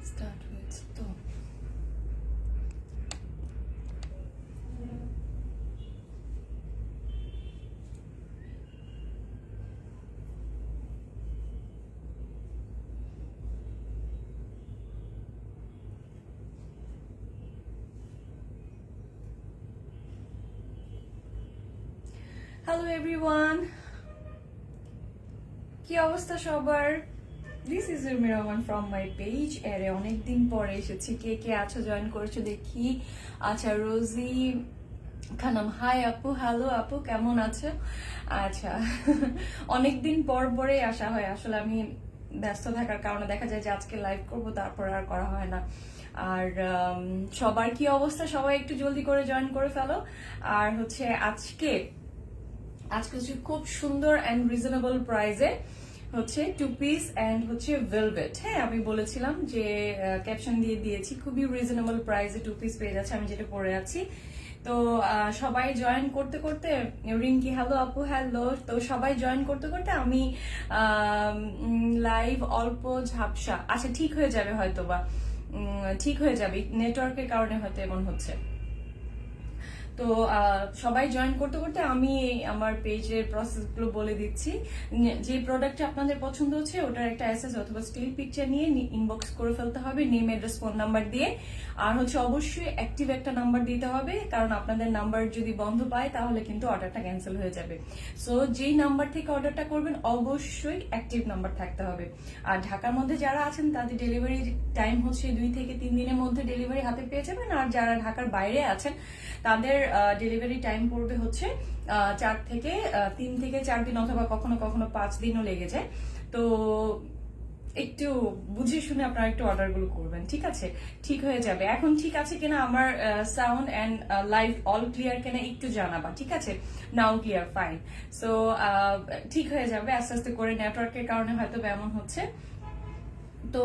Start হয়েছে তো। Hello everyone, কি অবস্থা সবার? This is Urmi Rahman from my page. এরে অনেকদিন পরে এসেছি। কে কে আছো, জয়েন করেছো দেখি। আচ্ছা, রোজি খানম, হাই আপু। হ্যালো আপু, কেমন আছো? আচ্ছা, অনেকদিন পর পরে আসা হয়। আসলে আমি ব্যস্ত থাকার কারণে দেখা যায় যে আজকে লাইভ করবো, তারপর আর করা হয় না। আর সবার কি অবস্থা? সবাই একটু জলদি করে জয়েন করে ফেলো। আর হচ্ছে আজকে হচ্ছে খুব সুন্দর অ্যান্ড রিজনেবল প্রাইসে হচ্ছে টু পিস অ্যান্ড হচ্ছে ভেলভেট। হ্যাঁ, আমি বলেছিলাম যে ক্যাপশন দিয়ে দিয়েছি, খুবই রিজনেবল প্রাইসে টু পিস পেয়ে যাচ্ছে। আমি যেটা পরে আছি, তো সবাই জয়েন করতে করতে, রিঙ্কি হ্যালো আপু হ্যালো, তো সবাই জয়েন করতে করতে আমি লাইভ অল্প ঝাপসা, আচ্ছা ঠিক হয়ে যাবে হয়তো, বা ঠিক হয়ে যাবে, নেটওয়ার্কের কারণে হয়তো এমন হচ্ছে। তো সবাই জয়েন করতে করতে আমি আমার পেজের প্রসেসগুলো বলে দিচ্ছি। যে প্রোডাক্টটা আপনাদের পছন্দ হচ্ছে ওটার একটা এসএস অথবা স্টিল পিকচার নিয়ে ইনবক্স করে ফেলতে হবে, নেম অ্যাড্রেস ফোন নাম্বার দিয়ে। আর হচ্ছে অবশ্যই অ্যাক্টিভ একটা নাম্বার দিতে হবে, কারণ আপনাদের নাম্বার যদি বন্ধ পায় তাহলে কিন্তু অর্ডারটা ক্যান্সেল হয়ে যাবে। সো যেই নাম্বার থেকে অর্ডারটা করবেন অবশ্যই অ্যাক্টিভ নাম্বার থাকতে হবে। আর ঢাকার মধ্যে যারা আছেন তাদের ডেলিভারি টাইম হচ্ছে 2 থেকে 3 দিনের মধ্যে ডেলিভারি হাতে পেয়ে যাবেন। আর যারা ঢাকার বাইরে আছেন তাদের ডেলিভারি টাইম পড়বে হচ্ছে 3 থেকে 4 দিন, অথবা কখনো কখনো 5 দিনও লেগে যায়। তো একটু বুঝে শুনে আপনারা একটু অর্ডারগুলো করবেন, ঠিক আছে? ঠিক হয়ে যাবে। এখন ঠিক আছে কিনা, আমার sound and live all clear কিনা একটু জানাবা, ঠিক আছে? নাও ক্লিয়ার, ফাইন। সো ঠিক হয়ে যাবে আস্তে আস্তে করে, নেটওয়ার্কের কারণে হয়তো এমন হচ্ছে। তো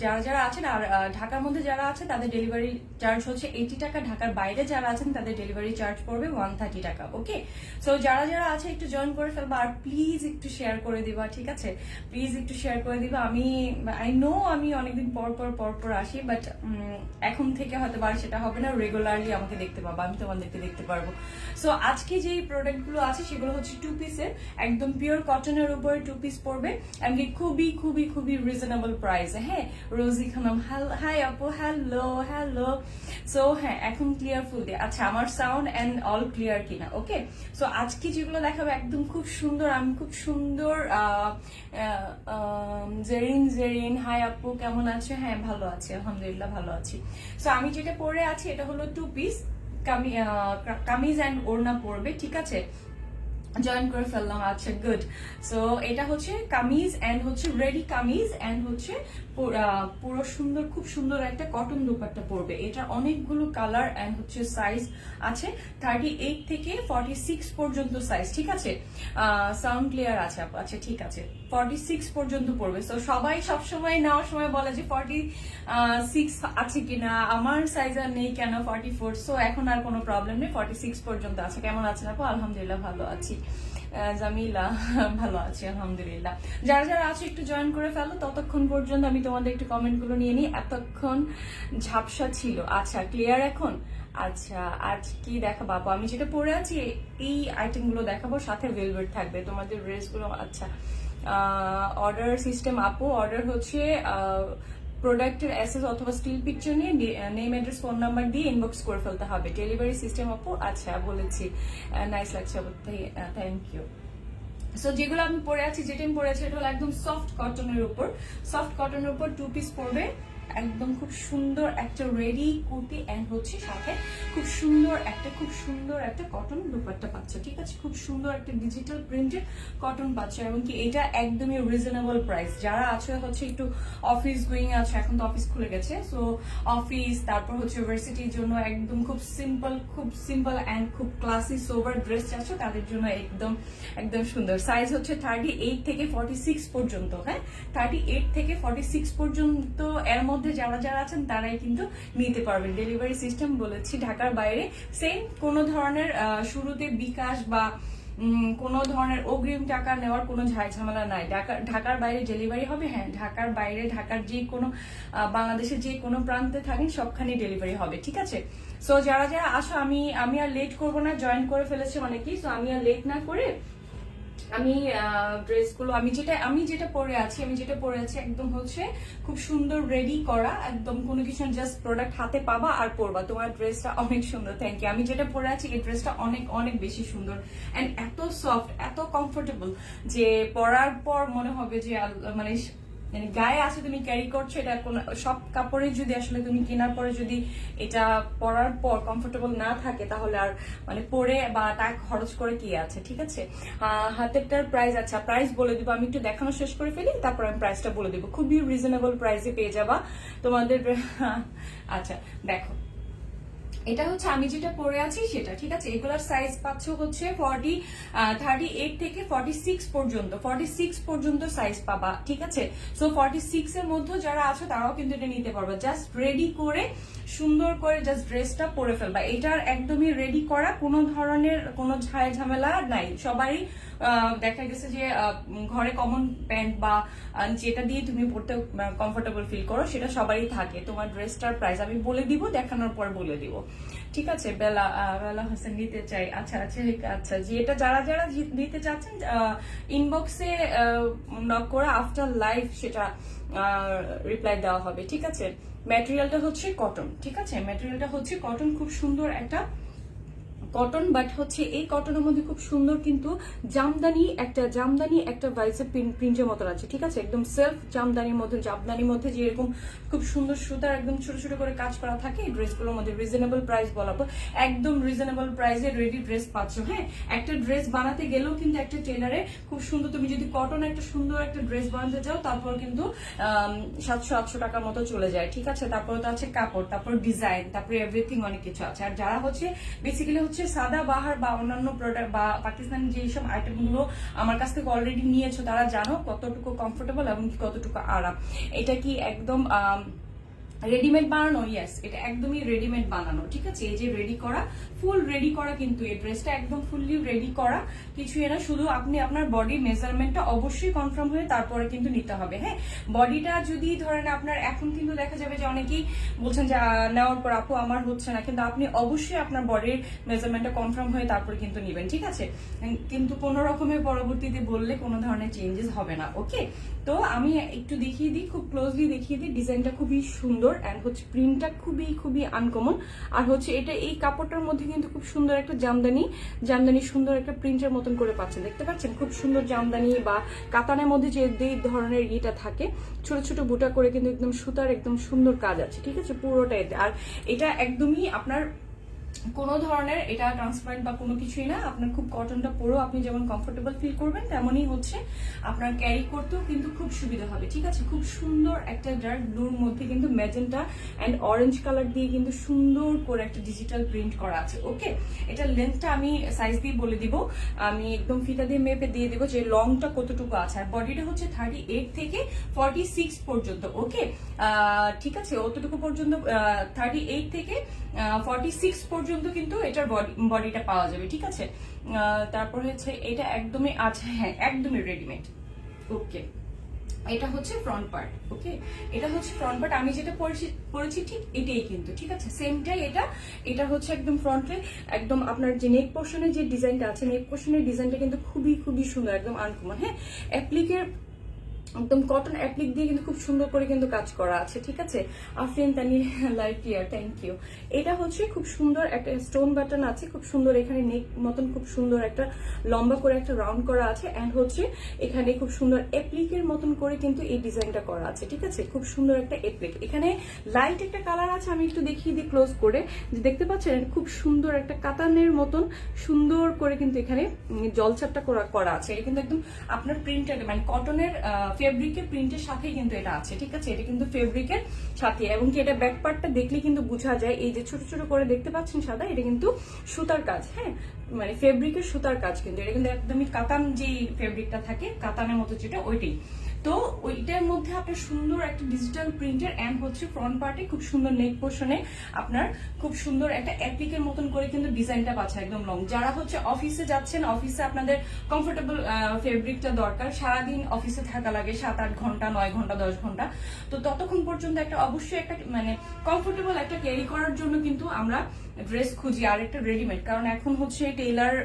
যারা যারা আছেন, আর ঢাকার মধ্যে যারা আছে তাদের ডেলিভারি চার্জ হচ্ছে 80 টাকা। ঢাকার বাইরে যারা আছেন তাদের ডেলিভারি চার্জ পড়বে 130 টাকা। ওকে, সো যারা যারা আছে একটু জয়েন করে ফেলবা, আর প্লিজ একটু শেয়ার করে দিবা, ঠিক আছে? প্লিজ একটু শেয়ার করে দিবা। আই নো আমি অনেকদিন পর পর আসি, বাট এখন থেকে হয়তো আর সেটা হবে না। রেগুলারলি আমাকে দেখতে পাবো, আমি তোমাদেরকে দেখতে পারবো। সো আজকে যে প্রোডাক্টগুলো আছে সেগুলো হচ্ছে টু পিসের, একদম পিওর কটনের উপরে টু পিস পড়বে, এমনকি খুবই খুবই খুবই রিজনেবল প্রাইস। হ্যাঁ, রোজি খানম, হাই আপু হ্যালো হ্যালো। সো হ্যাঁ, এখন ক্লিয়ার ফুল দিয়ে, আচ্ছা আমার সাউন্ড অ্যান্ড অল ক্লিয়ার কিনা? ওকে, সো আজকে যেগুলো দেখাবো একদম খুব সুন্দর, আমি খুব সুন্দর। জেরিন জেরিন, হাই আপু কেমন আছো? হ্যাঁ ভালো আছি, আলহামদুলিল্লাহ ভালো আছি। সো আমি যেটা পরে আছি এটা হলো টু পিস কামিজ অ্যান্ড ওড়না পরবে, ঠিক আছে? জয়েন করে ফেললাম, আচ্ছা গুড। সো এটা হচ্ছে কামিজ অ্যান্ড হচ্ছে রেডি কামিজ অ্যান্ড হচ্ছে পুরো সুন্দর, খুব সুন্দর একটা কটন দুপাট্টা পড়বে। এটা অনেকগুলো কালার অ্যান্ড হচ্ছে সাইজ আছে, 38 থেকে 46 পর্যন্ত সাইজ, ঠিক আছে? সাউন্ড ক্লিয়ার আছে আপু? আচ্ছা ঠিক আছে, 46 পর্যন্ত পড়বে। তো সবাই সবসময় নেওয়ার সময় বলে যে 46 আছে কিনা, আমার সাইজ আর নেই কেন 44। সো এখন আর কোনো প্রবলেম নেই, 46 পর্যন্ত আছে। কেমন আছেন আপু? আলহামদুলিল্লাহ ভালো আছি। জামিলা, ভালো আছি আলহামদুলিল্লাহ। যারা যারা আছে একটু জয়েন করে ফেলো, ততক্ষণ পর্যন্ত আমি তোমাদের একটু কমেন্টগুলো নিয়ে নিই। এতক্ষণ ঝাপসা ছিল, আচ্ছা ক্লিয়ার এখন? আচ্ছা, আজ কি দেখাবো আপু? আমি যেটা পরে আছি এই আইটেমগুলো দেখাবো, সাথে ভেলভেট থাকবে তোমাদের ড্রেসগুলো। আচ্ছা, অর্ডার সিস্টেম আপু, অর্ডার হচ্ছে প্রোডাক্টের অ্যাসেস অথবা স্টিল পিকচার নিয়ে নেম অ্যাড্রেস ফোন নাম্বার দিয়ে ইনবক্স করে ফেলতে হবে। ডেলিভারি সিস্টেম আপু, আচ্ছা বলেছি, নাইস লাগছে আপু, থ্যাংক ইউ। সো যেগুলো আমি পরে আছি, যেটা আমি পরে আছি এটা হলো একদম সফট কটনের উপর, সফট কটনের উপর টু পিস পরবে, একদম খুব সুন্দর একটা রেডি কুর্তি অ্যান্ড হচ্ছে সাথে খুব সুন্দর একটা কটন দুপাট্টা পাচ্ছ, ঠিক আছে? খুব সুন্দর একটা ডিজিটাল প্রিন্টেড কটন পাচ্ছ, এবং কি এটা একদমই রিজনেবল প্রাইস। যারা আছে হচ্ছে একটু অফিস গোয়িং আছে, এখন তো অফিস খুলে গেছে, সো অফিস, তারপর হচ্ছে ইউনিভার্সিটির জন্য একদম খুব সিম্পল অ্যান্ড খুব ক্লাসি সোবার ড্রেস চাচ্ছ, তাদের জন্য একদম একদম সুন্দর। সাইজ হচ্ছে 38 থেকে 46 পর্যন্ত। হ্যাঁ, 38 থেকে 46 পর্যন্ত, এর মধ্যে যারা যারা আছেন তারাই কিন্তু নিতে পারবেন। ডেলিভারি সিস্টেম বলেছি ঢাকার বাইরে সেম, কোনো ধরনের শুরুতে বিকাশ বা কোনো ধরনের অগ্রিম টাকা নেওয়ার কোনো ঝামেলা নাই। ঢাকার বাইরে ডেলিভারি হবে, হ্যাঁ ঢাকার বাইরে, ঢাকার যে কোনো বাংলাদেশের যে কোনো প্রান্তে থাকেন সবখানে ডেলিভারি হবে, ঠিক আছে। সো যারা যারা আসো, আমি আর লেট করবো না, জয়েন করে ফেলেছে অনেকেই, সো আমি আর লেট না করে আমি ড্রেসগুলো আমি যেটা পরে আছি একদম হচ্ছে খুব সুন্দর রেডি করা, একদম কোনো কিছু জাস্ট প্রোডাক্ট হাতে পাবা আর পরবা। তোমার ড্রেসটা অনেক সুন্দর, থ্যাংক ইউ। আমি যেটা পরে আছি এই ড্রেসটা অনেক অনেক বেশি সুন্দর এন্ড এত সফট, এত কমফোর্টেবল যে পরার পর মনে হবে যে মানে গায়ে আছে তুমি ক্যারি করছো। এটা কোন সব কাপড়ে যদি আসলে তুমি কেনার পরে যদি এটা পরার পর কমফোর্টেবল না থাকে তাহলে আর মানে পরে বা টাকা খরচ করে কি আছে, ঠিক আছে। হাতেরটার প্রাইস, আচ্ছা প্রাইস বলে দিব, আমি একটু দেখানো শেষ করে ফেলি তারপর আমি প্রাইসটা বলে দিব। খুবই রিজনেবল প্রাইসে পেয়ে যাবা তোমাদের। আচ্ছা দেখো, এটা হচ্ছে আমি যেটা পরে আছি সেটা, ঠিক আছে। এগুলার সাইজ পাচ্ছ হচ্ছে 38 থেকে 46 পর্যন্ত, 46 পর্যন্ত সাইজ পাবা, ঠিক আছে। সো 46 এর মধ্যে যারা আছো তারাও কিন্তু এটা নিতে পারবে। জাস্ট রেডি করে সুন্দর করে জাস্ট ড্রেসটা পরে ফেলবা। এটার একদমই রেডি করা, কোনো ধরনের কোনো ঝামেলা নাই। সবাই দেখা গেছে যে ঘরে কমন প্যান্ট বা যেটা দিয়ে তুমি পড়তে কমফোর্টেবল ফিল করো সেটা সবারই থাকে। তোমার ড্রেসটার প্রাইস আমি বলে দিব, দেখানোর পর বলে দিব, ঠিক আছে। বেলা হোসেন নিতে চাই, আচ্ছা আচ্ছা আচ্ছা জি। এটা যারা যারা নিতে চাচ্ছেন ইনবক্সে নক করে আফটার লাইভ সেটা রিপ্লাই দেওয়া হবে, ঠিক আছে। ম্যাটেরিয়ালটা হচ্ছে কটন, ঠিক আছে। ম্যাটেরিয়ালটা হচ্ছে কটন, খুব সুন্দর একটা কটন, বাট হচ্ছে এই কটনের মধ্যে খুব সুন্দর কিন্তু জামদানি একটা ভাইসের প্রিন্টের মতো আছে, ঠিক আছে। একদম সেলফ জামদানির মধ্যে যে এরকম খুব সুন্দর সুতার একদম ছোট ছোট করে কাজ করা থাকে। এই ড্রেসগুলোর মধ্যে রিজনেবল প্রাইস বলাবো, একদম রিজনেবল প্রাইসে রেডি ড্রেস পাচ্ছ। হ্যাঁ, একটা ড্রেস বানাতে গেলেও কিন্তু একটা টেলারে খুব সুন্দর, তুমি যদি কটন একটা সুন্দর একটা ড্রেস বানাতে চাও তারপর কিন্তু 700-800 টাকার মতো চলে যায়, ঠিক আছে। তারপর তো আছে কাপড়, তারপর ডিজাইন, তারপরে এভরিথিং অনেক কিছু আছে। আর যারা হচ্ছে বেসিক্যালি হচ্ছে সাদা বাহার বা অন্যান্য প্রোডাক্ট বা পাকিস্তানি যেসব আইটেমগুলো আমার কাছ থেকে অলরেডি নিয়েছো তারা জানো কতটুকু কমফোর্টেবল এবং কতটুকু আরাম। এটা কি একদম রেডিমেড বানানো? ইয়েস, এটা একদমই রেডিমেড বানানো, ঠিক আছে। এই যে রেডি করা, ফুল রেডি করা কিন্তু এই ড্রেসটা একদম ফুললি রেডি করা, কিছুই না। শুধু আপনি আপনার বডি মেজারমেন্টটা অবশ্যই কনফার্ম হয়ে তারপরে কিন্তু নিতে হবে। হ্যাঁ, বডিটা যদি ধরেন আপনার এখন কিন্তু দেখা যাবে যে অনেকেই বলছেন যে নেওয়ার পর আপু আমার হচ্ছে না, কিন্তু আপনি অবশ্যই আপনার বডির মেজারমেন্টটা কনফার্ম হয়ে তারপরে কিন্তু নিবেন, ঠিক আছে। কিন্তু কোনো রকমের পরবর্তীতে বললে কোনো ধরনের চেঞ্জেস হবে না, ওকে। তো আমি একটু দেখিয়ে দিই, খুব ক্লোজলি দেখিয়ে দিই। ডিজাইনটা খুবই সুন্দর এন্ড হচ্ছে প্রিন্টটা খুবই খুবই আনকমন। আর হচ্ছে এটা এই কাপড়টার মধ্যে কিন্তু খুব সুন্দর একটা জামদানি সুন্দর একটা প্রিন্টের মতন করে পাচ্ছেন, দেখতে পাচ্ছেন। খুব সুন্দর জামদানি বা কাতানের মধ্যে যে ধরনের ইয়েটা থাকে ছোট ছোট বুটা করে কিন্তু একদম সুতার একদম সুন্দর কাজ আছে, ঠিক আছে পুরোটাই। আর এটা একদমই আপনার কোনো ধরনের এটা ট্রান্সপারেন্ট বা কোনো কিছুই না। আপনার খুব কটনটা পরেও আপনি যেমন কমফোর্টেবল ফিল করবেন তেমনই হচ্ছে আপনার ক্যারি করতেও কিন্তু খুব সুবিধা হবে, ঠিক আছে। খুব সুন্দর একটা ডার্ক ব্লুর মধ্যে কিন্তু ম্যাজেন্টা অ্যান্ড অরেঞ্জ কালার দিয়ে কিন্তু সুন্দর করে একটা ডিজিটাল প্রিন্ট করা আছে, ওকে। এটা লেন্থটা আমি সাইজ দিয়ে বলে দিব, আমি একদম ফিতা দিয়ে মেপে দিয়ে দেবো যে লংটা কতটুকু আছে। আর বডিটা হচ্ছে 38 থেকে 46 পর্যন্ত, ওকে, ঠিক আছে। অতটুকু পর্যন্ত 38 থেকে 46 পর্যন্ত কিন্তু এটার বডিটা পাওয়া যাবে, ঠিক আছে। তারপর হচ্ছে এটা একদমই আছে, হ্যাঁ একদমই রেডিমেড, ওকে। এটা হচ্ছে ফ্রন্ট পার্ট, ওকে। এটা হচ্ছে ফ্রন্ট পার্ট, আমি যেটা পরেছি ঠিক এটাই কিন্তু, ঠিক আছে, সেমটাই। এটা হচ্ছে একদম ফ্রন্টে একদম আপনার যে নেক পোর্শনের যে ডিজাইনটা আছে, নেক পোর্শনের ডিজাইনটা কিন্তু খুবই খুবই সুন্দর, একদম আনকমন। হ্যাঁ, অ্যাপ্লিকের একদম কটন অ্যাপ্লিক দিয়ে কিন্তু খুব সুন্দর করে কিন্তু কাজ করা আছে, ঠিক আছে। আফরিন তানি লাইভ ক্লিয়ার, থ্যাংক ইউ। এটা হচ্ছে খুব সুন্দর একটা স্টোন বাটন আছে, খুব সুন্দর এখানে নেক মতন খুব সুন্দর একটা লম্বা করে একটা রাউন্ড করা আছে এন্ড হচ্ছে এখানে খুব সুন্দর অ্যাপ্লিকের মতন করে কিন্তু এই ডিজাইনটা করা আছে, ঠিক আছে। খুব সুন্দর একটা অ্যাপ্লিক, এখানে লাইট একটা কালার আছে, আমি একটু দেখিয়ে দিই ক্লোজ করে, যে দেখতে পাচ্ছেন খুব সুন্দর একটা কাতানের মতন সুন্দর করে কিন্তু এখানে জলছাপটা করা আছে। এটা কিন্তু একদম আপনার প্রিন্টেড মানে কটনের ফেব্রিকের প্রিন্টের সাথেই কিন্তু এটা আছে, ঠিক আছে। এটা কিন্তু ফেব্রিকের সাথে, এবং কি এটা ব্যাক পার্টটা দেখলে কিন্তু বোঝা যায়, এই যে ছোট ছোট করে দেখতে পাচ্ছেন সাদা, এটা কিন্তু সুতার কাজ। হ্যাঁ, মানে ফেব্রিকের সুতার কাজ কিন্তু এটা কিন্তু একদমই কাতান যে ফেব্রিকটা থাকে কাতানের মতো যেটা ওইটাই। তো ওইটার মধ্যে আপনার সুন্দর একটা ডিজিটাল প্রিন্টের এন্ড হচ্ছে ফ্রন্ট পার্টে খুব সুন্দর নেক পোর্শনে আপনার খুব সুন্দর একটা অ্যাপ্লিকের মতন করে কিন্তু ডিজাইনটা পাচ্ছে একদম লং। যারা হচ্ছে অফিসে যাচ্ছেন, অফিসে আপনাদের কমফোর্টেবল ফেব্রিকটা দরকার, সারাদিন অফিসে থাকা লাগে 7-8 ঘন্টা, 9 ঘন্টা, 10 ঘন্টা, তো ততক্ষণ পর্যন্ত একটা অবশ্যই একটা মানে কমফোর্টেবল একটা ক্যারি করার জন্য কিন্তু আমরা ড্রেস খুঁজি আর একটা রেডিমেড, কারণ এখন হচ্ছে টেইলার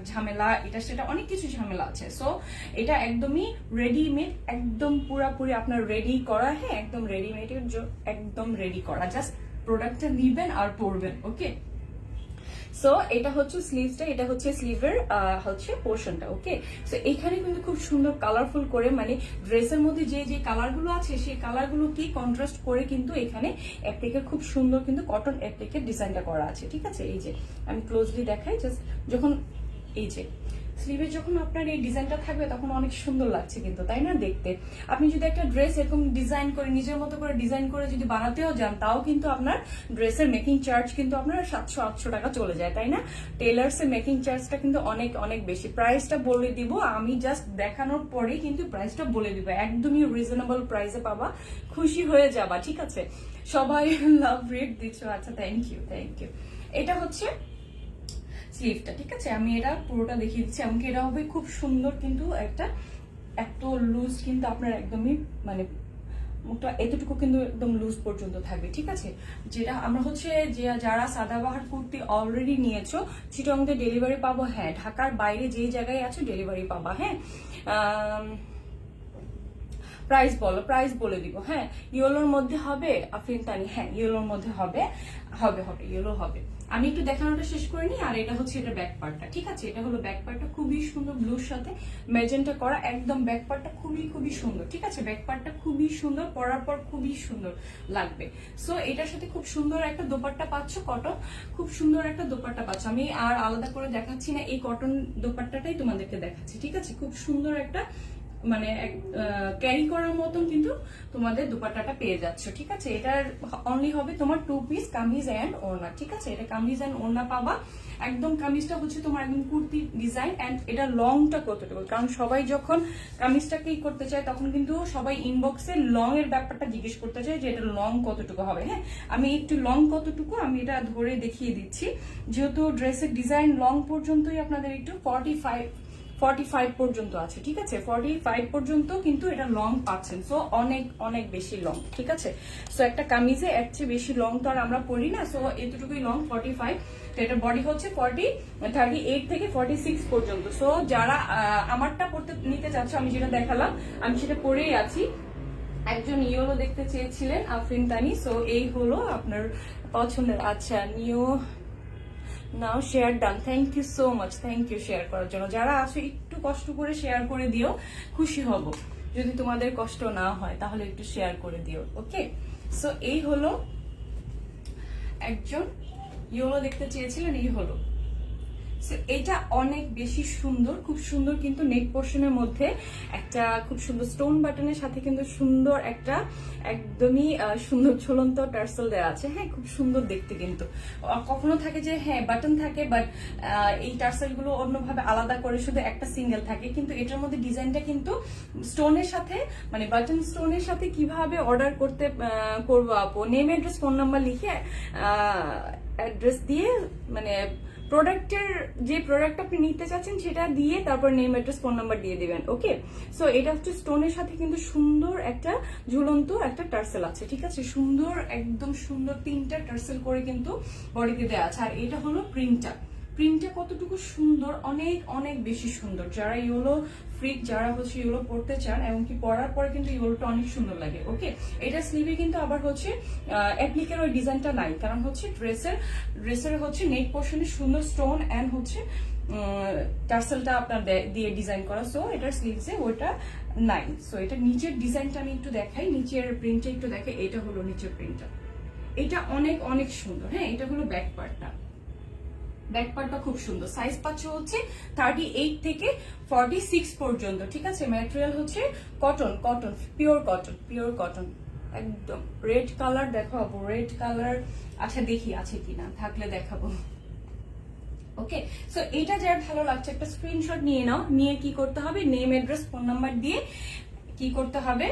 ঝামেলা, এটা সেটা অনেক কিছু ঝামেলা আছে। সো এটা একদমই রেডিমেড, একদম পুরাপুরি আপনার রেডি করা, হ্যাঁ একদম রেডিমেডের একদম রেডি করা, জাস্ট প্রোডাক্টটা নিবেন আর পরবেন। ওকে, সো এটা হচ্ছে স্লিভসটা, এটা হচ্ছে স্লিভের হচ্ছে পোর্শনটা। ওকে, সো এখানে কিন্তু খুব সুন্দর কালারফুল করে মানে ড্রেসের মধ্যে যে যে কালারগুলো আছে সেই কালারগুলো কি কন্ট্রাস্ট করে কিন্তু এখানে অ্যাপ্লিকের খুব সুন্দর কিন্তু কটন অ্যাপ্লিকের ডিজাইনটা করা আছে। ঠিক আছে, এই যে আমি ক্লোজলি দেখাই, জাস্ট যখন এই যে স্লিভে যখন আপনার এই ডিজাইনটা থাকবে তখন অনেক সুন্দর লাগছে কিন্তু, তাই না দেখতে। আপনি যদি একটা ড্রেস এরকম ডিজাইন করে নিজের মতো করে ডিজাইন করে যদি বানাতেও যান, তাও কিন্তু আপনার ড্রেসের মেকিং চার্জ কিন্তু আপনার 700-800 টাকা চলে যায়, তাই না। টেলার্স এর মেকিং চার্জটা কিন্তু অনেক অনেক বেশি। প্রাইসটা বলে দিব আমি, জাস্ট দেখানোর পরেই কিন্তু প্রাইসটা বলে দিব, একদমই রিজনেবল প্রাইসে পাবা, খুশি হয়ে যাবা। ঠিক আছে, সবাই লাভ রেট দিচ্ছ, আচ্ছা থ্যাংক ইউ থ্যাংক ইউ। এটা হচ্ছে স্লিভটা। ঠিক আছে, আমি এটা পুরোটা দেখিয়ে দিচ্ছি, এমনকি এটা হবে খুব সুন্দর কিন্তু একটা এত লুজ কিন্তু আপনার একদমই মানে মুখটা এতটুকু কিন্তু একদম লুজ পর্যন্ত থাকবে। ঠিক আছে, যেটা আমরা হচ্ছে যে যারা সাদাবাহার কুর্তি অলরেডি নিয়েছো, চিটংতে ডেলিভারি পাবো, হ্যাঁ ঢাকার বাইরে যেই জায়গায় আছো ডেলিভারি পাবা। হ্যাঁ, প্রাইস বলো, প্রাইস বলে দিব। হ্যাঁ, ইয়েলোর মধ্যে হবে আফরিন তানি, হ্যাঁ ইয়েলোর মধ্যে হবে হবে হবে ইয়েলো হবে। আমি একটু দেখানোটা শেষ করে নিই। আর এটা হচ্ছে এটা ব্যাক পার্টটা। ঠিক আছে, এটা হলো ব্যাক পার্টটা, খুবই সুন্দর ব্লুর সাথে ম্যাজেন্টা করা, একদম ব্যাক পার্টটা খুবই খুবই সুন্দর। ঠিক আছে, ব্যাক পার্টটা খুবই সুন্দর, পরার পর খুবই সুন্দর লাগবে। সো এটার সাথে খুব সুন্দর একটা দোপাট্টা পাচ্ছ, কটন, খুব সুন্দর একটা দোপাট্টা পাচ্ছ। আমি আর আলাদা করে দেখাচ্ছি না, এই কটন দোপাট্টাটাই তোমাদেরকে দেখাচ্ছি। ঠিক আছে, খুব সুন্দর একটা মানে ক্যারি করার মতন কিন্তু তোমাদের দুপাট্টাটা পেয়ে যাচ্ছ। ঠিক আছে, এটার অনলি হবে তোমার 2 পিস কামিজ এন্ড ওড়না। ঠিক আছে, এটা কামিজ এন্ড ওড়না পাবা, একদম কামিজটা হচ্ছে তোমার একদম কুর্তি ডিজাইন। এন্ড এটা লংটা কতটুকু, কারণ সবাই যখন কামিজটাকেই করতে চায় তখন কিন্তু সবাই ইনবক্সে লং এর ব্যাপারটা জিজ্ঞেস করতে চায় যে এটা লং কতটুকু হবে। হ্যাঁ, আমি একটু লং কতটুকু আমি এটা ধরে দেখিয়ে দিচ্ছি, যেহেতু ড্রেসের ডিজাইন লং পর্যন্তই আপনাদের একটু 45 পর্যন্ত আছে। ঠিক আছে, 45 পর্যন্ত কিন্তু এটা লং পাচ্ছেন। সো অনেক অনেক বেশি লং। ঠিক আছে, সো একটা কামিজে এর চেয়ে বেশি লং তো আর আমরা পরি না, সো এতটুকুই লং 45। তো এটা বডি হচ্ছে 38 থেকে 46 পর্যন্ত। সো যারা আমারটা পড়তে নিতে চাচ্ছ, আমি যেটা দেখালাম আমি সেটা পরেই আছি। একজন ইয়েলো দেখতে চেয়েছিলেন আফরিন তানি, সো এই হলো আপনার পছন্দের। আচ্ছা, নিউ নাও share done, thank you so much, thank you share করার জন্য। যারা আছো একটু কষ্ট করে শেয়ার করে দিও, খুশি হব। যদি তোমাদের কষ্ট না হয় তাহলে একটু শেয়ার করে দিও। ওকে, সো এই হলো একজন ইয়েলো দেখতে চেয়েছিলেন, এই হলো। এটা অনেক বেশি সুন্দর, খুব সুন্দর কিন্তু নেক পোর্শনের মধ্যে একটা খুব সুন্দর স্টোন বাটনের সাথে কিন্তু সুন্দর একটা একদমই সুন্দর ঝুলন্ত টার্সেল দেওয়া আছে। হ্যাঁ, খুব সুন্দর দেখতে। কিন্তু কখনো থাকে যে হ্যাঁ বাটন থাকে, বাট এই টার্সেল গুলো অন্যভাবে আলাদা করে শুধু একটা সিঙ্গেল থাকে, কিন্তু এটার মধ্যে ডিজাইনটা কিন্তু স্টোনের সাথে মানে বাটন স্টোনের সাথে কিভাবে অর্ডার করবো আপু, নেম অ্যাড্রেস ফোন নাম্বার লিখে অ্যাড্রেস দিয়ে মানে প্রোডাক্টের যে প্রোডাক্ট আপনি নিতে চাচ্ছেন সেটা দিয়ে তারপর নেম অ্যাড্রেস ফোন নাম্বার দিয়ে দিবেন। ওকে, সো এটা হচ্ছে স্টোনের সাথে কিন্তু সুন্দর একটা ঝুলন্ত একটা টার্সেল আছে। ঠিক আছে, সুন্দর একদম সুন্দর 3টা টার্সেল করে কিন্তু বডিতে দেওয়া আছে। আর এটা হলো প্রিন্টটা কতটুকু সুন্দর, অনেক অনেক বেশি সুন্দর। যারা ইয়েলো ফ্রিক, যারা হচ্ছে ইয়েলো পড়তে চান, এমনকি পরার পরে কিন্তু ইয়েলোটা অনেক সুন্দর লাগে। ওকে, এটা স্লিভে কিন্তু আবার হচ্ছে অ্যাপ্লিকের ওই ডিজাইনটা নাই, কারণ হচ্ছে ড্রেসের হচ্ছে নেক পোর্শনে সুন্দর স্টোন এন্ড হচ্ছে টার্সেলটা আপনার দিয়ে ডিজাইন করা। সো এটার স্লিভসে ওটা নাই। সো এটা নিচের ডিজাইনটা আমি একটু দেখাই, নিচের প্রিন্টটা একটু দেখাই। এটা হলো নিচের প্রিন্টটা, এটা অনেক অনেক সুন্দর। হ্যাঁ, এটা হলো ব্যাক পার্টটা, ব্যাক পার্টটা খুব সুন্দর। সাইজ পাচ্ছ হচ্ছে 38 থেকে 46 পর্যন্ত। ঠিক আছে, ম্যাটেরিয়াল হচ্ছে কটন, পিওর কটন একদম। রেড কালার দেখাবো, রেড কালার আচ্ছা দেখি আছে কিনা, থাকলে দেখাবো। ওকে, সো এটা যার ভালো লাগছে একটা স্ক্রিনশট নিয়ে নাও, নিয়ে কি করতে হবে নেম অ্যাড্রেস ফোন নাম্বার দিয়ে কি করতে হবে,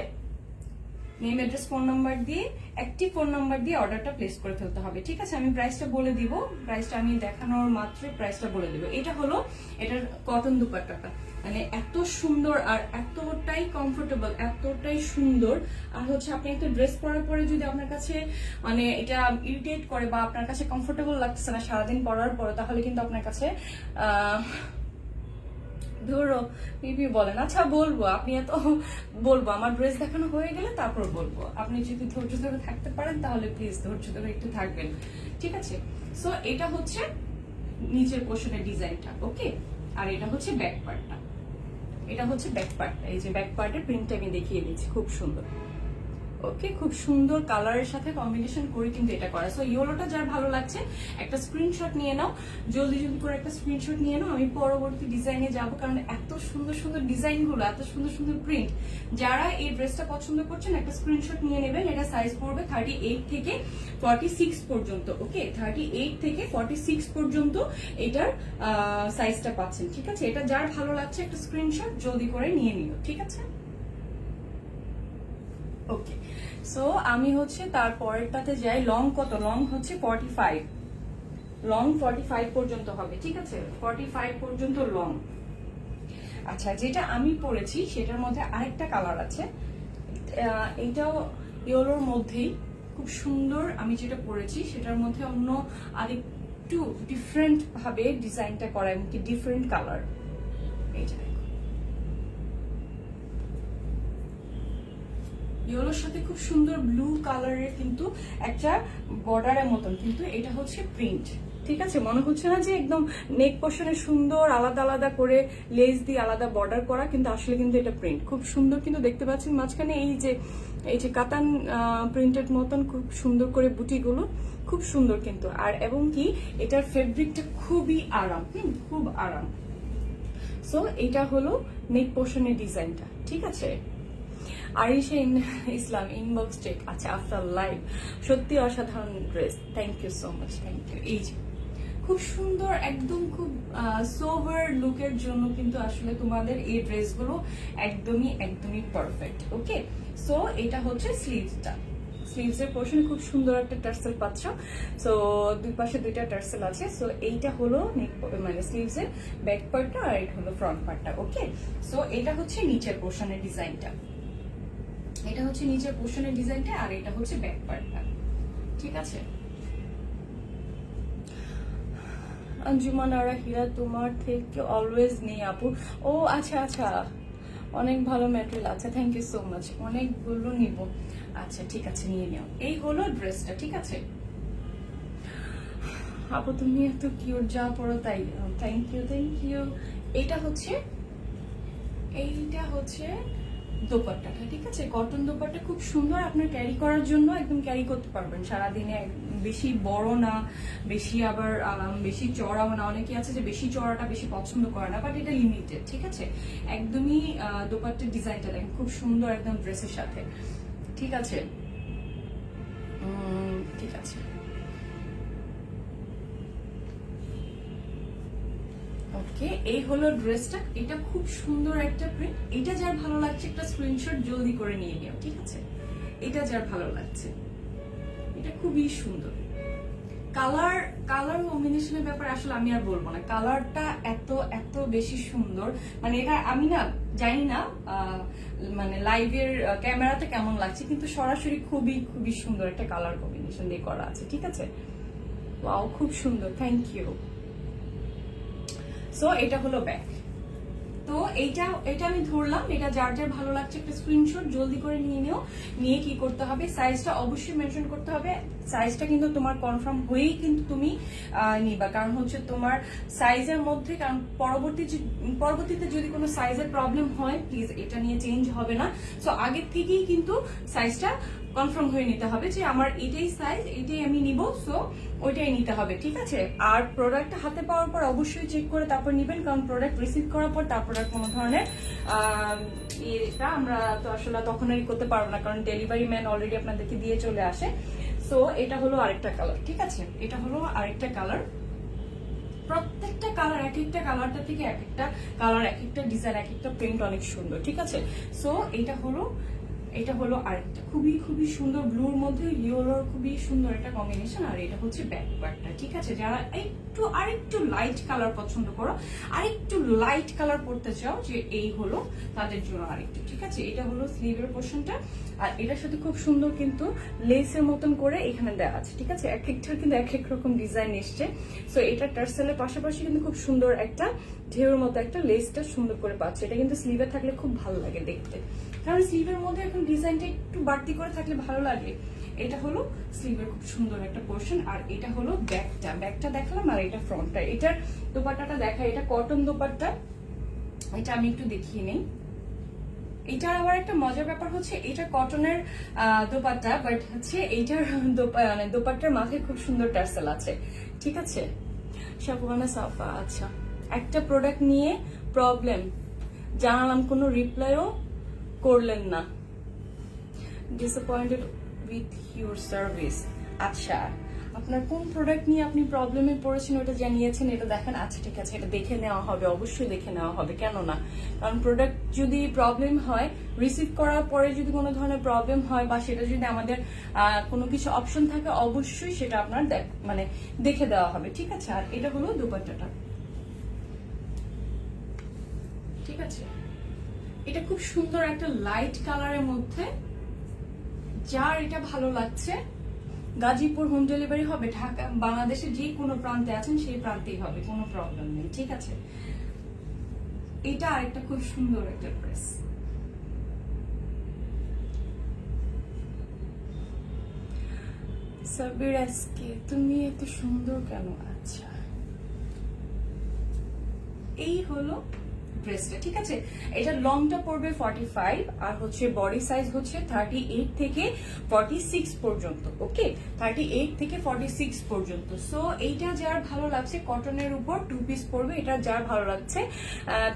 নেম, অ্যাড্রেস, ফোন নাম্বার দিয়ে, অ্যাক্টিভ ফোন নাম্বার দিয়ে অর্ডারটা প্লেস করে ফেলতে হবে। ঠিক আছে, আমি প্রাইসটা বলে দিব, প্রাইসটা আমি দেখানোর মাত্রই প্রাইসটা বলে দিব। এটা হলো এটার কটন দুপাট্টাটা, মানে এত সুন্দর আর এতটাই কমফোর্টেবল, এতটাই সুন্দর। আর হচ্ছে আপনি একটা ড্রেস পরার পরে যদি আপনার কাছে মানে এটা ইরিটেট করে বা আপনার কাছে কমফোর্টেবল লাগছে না সারাদিন পরার পরে, তাহলে কিন্তু আপনার কাছে ধরো পিপি বলেন, আচ্ছা বলবো, আপনি এত বলবো, আমার ড্রেস দেখানো হয়ে গেলে তারপর বলবো। আপনি যদি ধৈর্য ধরে থাকতে পারেন তাহলে প্লিজ ধৈর্য ধরে একটু থাকবেন, ঠিক আছে। সো এটা হচ্ছে নিচের পোর্শনের ডিজাইনটা, ওকে। আর এটা হচ্ছে ব্যাক পার্টটা, এটা হচ্ছে ব্যাক পার্টটা। এই যে ব্যাক পার্টের প্রিন্টটা আমি দেখিয়ে দিচ্ছি, খুব সুন্দর, ওকে, খুব সুন্দর কালারের সাথে কম্বিনেশন করে কিন্তু এটা করা। সো ইয়েলোটা যার ভালো লাগছে একটা স্ক্রিনশট নিয়ে নাও, জলদি জলদি করে একটা স্ক্রিনশট নিয়ে নাও। আমি পরবর্তী ডিজাইনে যাব, কারণ এত সুন্দর সুন্দর ডিজাইনগুলো, এত সুন্দর সুন্দর প্রিন্ট। যারা এই ড্রেসটা পছন্দ করছেন একটা স্ক্রিনশট নিয়ে নেবেন। এটা সাইজ পড়বে 38 থেকে 46 পর্যন্ত, ওকে, 38 থেকে 46 পর্যন্ত এটার সাইজটা পাচ্ছেন, ঠিক আছে। এটা যার ভালো লাগছে একটা স্ক্রিনশট জলদি করে নিয়ে নিও, ঠিক আছে। ওকে, সো আমি হচ্ছে তারপরেরটাতে যাই। লং কত? লং হচ্ছে 45, লং 45 পর্যন্ত হবে, ঠিক আছে, 45 পর্যন্ত লং। আচ্ছা, যেটা আমি পরেছি সেটার মধ্যে আরেকটা কালার আছে, এইটাও ইয়েলোর মধ্যেই খুব সুন্দর। আমি যেটা পরেছি সেটার মধ্যে অন্য আরেকটু ডিফারেন্ট ভাবে ডিজাইনটা করা, এমনকি ডিফারেন্ট কালার। এইটা ইয়েলোর সাথে খুব সুন্দর ব্লু কালারের কিন্তু একটা বর্ডারের মতন, কিন্তু এটা হচ্ছে প্রিন্ট, ঠিক আছে। মনে হচ্ছে না যে একদম নেক পোর্শনে সুন্দর আলাদা আলাদা করে লেস দিয়ে আলাদা বর্ডার করা, কিন্তু আসলে কিন্তু এটা প্রিন্ট খুব সুন্দর। কিন্তু দেখতে পাচ্ছেন মাঝখানে এই যে কাতান প্রিন্টেড মতন খুব সুন্দর করে বুটিগুলো, খুব সুন্দর কিন্তু। আর এবং কি এটার ফেব্রিকটা খুবই আরাম, খুব আরাম। সো এটা হলো নেক পোর্শনের ডিজাইনটা, ঠিক আছে। আরিশা ইসলাম ইনবক্স চেক, আচ্ছা, আফটার লাইভ সত্যি অসাধারণ dress, thank you so much, thank you. এই যে খুব সুন্দর, একদম খুব সোভার লুকের জন্য কিন্তু আসলে তোমাদের এই ড্রেসগুলো একদমই একদমই পারফেক্ট, ওকে। সো এটা হচ্ছে স্লিভসটা, স্লিভসের পোর্শনে খুব সুন্দর একটা টার্সেল পাচ্ছ। সো দুই পাশে দুইটা টার্সেল আছে। সো এইটা হলো মানে স্লিভসের ব্যাক পার্টটা, আর এটা হলো ফ্রন্ট পার্টটা, ওকে। সো এটা হচ্ছে নিচের পোর্শনের ডিজাইনটা, এটা হচ্ছে নিচের পোর্শনের ডিজাইনটা, আর এটা হচ্ছে ব্যাক পার্টটা, ঠিক আছে। আঞ্জুমান আরা হীরা তোমার থেকে অলওয়েজ নেই আপু। ও আচ্ছা আচ্ছা, অনেক ভালো ম্যাটেরিয়াল, আচ্ছা, থ্যাংক ইউ সো মাচ। অনেকগুলো নিব, আচ্ছা ঠিক আছে, নিয়ে নিও। এই হলো ড্রেসটা, ঠিক আছে। আপু তুমি এত কিউট, যা পড়ো তাই, থ্যাংক ইউ থ্যাংক ইউ। এইটা হচ্ছে দোপাট্টাটা, ঠিক আছে, কটন দোপাট্টা, খুব সুন্দর। আপনার ক্যারি করার জন্য একদম ক্যারি করতে পারবেন সারাদিনে। বেশি বড় না, বেশি আবার বেশি চড়াও না। অনেকে আছে যে বেশি চড়াটা বেশি পছন্দ করে না, বাট এটা লিমিটেড, ঠিক আছে। একদমই দোপাট্টার ডিজাইনটা দেখেন, খুব সুন্দর একদম ড্রেসের সাথে, ঠিক আছে, ঠিক আছে। ওকে, এই হলো ড্রেসটা, এটা খুব সুন্দর একটা প্রিন্ট। এটা যার ভালো লাগছে একটা স্ক্রিনশট জলদি করে নিয়ে নিও, ঠিক আছে। এটা যার ভালো লাগছে, এটা খুবই সুন্দর। কালার কম্বিনেশনের ব্যাপারে আসলে আমি আর বলবো না, কালারটা এত এত বেশি সুন্দর। মানে এটা আমি না জানি না মানে লাইভের ক্যামেরাতে কেমন লাগছে, কিন্তু সরাসরি খুবই খুবই সুন্দর একটা কালার কম্বিনেশন দিয়ে করা আছে, ঠিক আছে। ওয়াও, খুব সুন্দর, থ্যাংক ইউ। সো এটা হলো ব্যাক। তো এটা আমি ধরলাম, এটা যার যার ভালো লাগছে একটা স্ক্রিনশট জলদি করে নিয়ে নিও। নিয়ে কি করতে হবে, সাইজটা অবশ্যই মেনশন করতে হবে। সাইজটা কিন্তু তোমার কনফার্ম হয়েই কিন্তু তুমি নিবা, কারণ হচ্ছে তোমার সাইজের মধ্যে, কারণ পরবর্তীতে যদি কোনো সাইজের প্রবলেম হয় প্লিজ এটা নিয়ে চেঞ্জ হবে না। সো আগের থেকেই কিন্তু সাইজটা কনফার্ম হয়ে নিতে হবে যে আমার এটাই সাইজ, এটাই আমি নিব, সো ওইটাই নিতে হবে, ঠিক আছে। আর প্রোডাক্টটা হাতে পাওয়ার পর অবশ্যই চেক করে তারপর নিবেন, কারণ প্রোডাক্ট রিসিভ করার পর তারপর আর কোনো ধরনের এটা আমরা তো আসলে তখন আর করতে পারবো না, কারণ ডেলিভারি ম্যান অলরেডি আপনাদেরকে দিয়ে চলে আসে। সো এটা হলো আরেকটা কালার, ঠিক আছে, এটা হলো আরেকটা কালার। প্রত্যেকটা কালার, এক একটা কালারটা থেকে এক একটা কালার, এক একটা ডিজাইন, এক একটা প্রিন্ট অনেক সুন্দর, ঠিক আছে। সো এটা হলো আরেকটা খুবই খুবই সুন্দর ব্লুর মধ্যে ইয়েলোর খুবই সুন্দর একটা কম্বিনেশন। আর এটা হচ্ছে ব্যাক পার্টটা, ঠিক আছে। যারা আরেকটু লাইট কালার পছন্দ করো, আরেকটু লাইট কালার পড়তে চাও, যে এই হলো তাদের জন্য আরেকটু, ঠিক আছে। এটা হলো স্লিভের পোর্শনটা। আর এটার সাথে খুব সুন্দর কিন্তু লেসের মতন করে এখানে দেওয়া আছে, ঠিক আছে। এক একটার কিন্তু এক এক রকম ডিজাইন এসছে। সো এটা টার্সেলের পাশাপাশি কিন্তু খুব সুন্দর একটা ঢেউর মতো একটা লেসটা সুন্দর করে পাচ্ছে। এটা কিন্তু স্লিভে থাকলে খুব ভালো লাগে দেখতে, কারণ স্লিভের মধ্যে এখন ডিজাইনটা একটু বাড়তি করে থাকলে ভালো লাগে। এটা হলো স্লিভের খুব সুন্দর একটা পোর্শন। আর এটা হলো ব্যাকটা দেখালাম, আর এটা ফ্রন্টটা। এটার দোপাট্টাটা দেখা, এটা কটন দোপাট্টা, এটা আমি একটু দেখিয়ে নেই। এটা আবার একটা মজার ব্যাপার হচ্ছে, এটা কটনের দোপাট্টা, বাট হচ্ছে এইটার দোপাট্টার মাথায় খুব সুন্দর টার্সেল আছে, ঠিক আছে। শাকুবানা সাফা, আচ্ছা একটা প্রোডাক্ট নিয়ে প্রবলেম জানালাম, কোনো রিপ্লাইও করলেন না, ডিসঅ্যাপয়েন্টেড উইথ ইউর সার্ভিস। আচ্ছা, আপনার কোন প্রোডাক্ট নিয়ে আপনি প্রবলেমে পড়েছেন ওটা জানিয়েছেন, এটা দেখেন। আচ্ছা ঠিক আছে, এটা দেখে নেওয়া হবে, অবশ্যই দেখে নেওয়া হবে, কেন না। কারণ প্রোডাক্ট যদি প্রবলেম হয়, রিসিভ করার পরে যদি কোনো ধরনের প্রবলেম হয়, বা সেটা যদি আমাদের কোনো কিছু অপশন থাকে, অবশ্যই সেটা আপনার মানে দেখে দেওয়া হবে, ঠিক আছে। আর এটা হলো দুপাট্টাটা, ঠিক আছে। এটা খুব সুন্দর একটা লাইট কালারের মধ্যে, যার এটা ভালো লাগছে। গাজীপুর হোম ডেলিভারি হবে, ঢাকা বাংলাদেশের যে কোনো প্রান্তে আছেন সেই প্রান্তেই হবে, কোনো প্রবলেম নেই, ঠিক আছে। এটা আরেকটা খুব সুন্দর একটা ড্রেস। সাবির আজকে তুমি এত সুন্দর কেন? আচ্ছা, এই হলো ড্রেসটা, ঠিক আছে। এটা লংটা পড়বে 45, আর হচ্ছে বডি সাইজ হচ্ছে 38 থেকে 46 পর্যন্ত, ওকে। 38 থেকে 46 পর্যন্ত। সো এইটা যার ভালো লাগছে, কটনের উপর 2 পিস পড়বে, এটা যার ভালো লাগছে।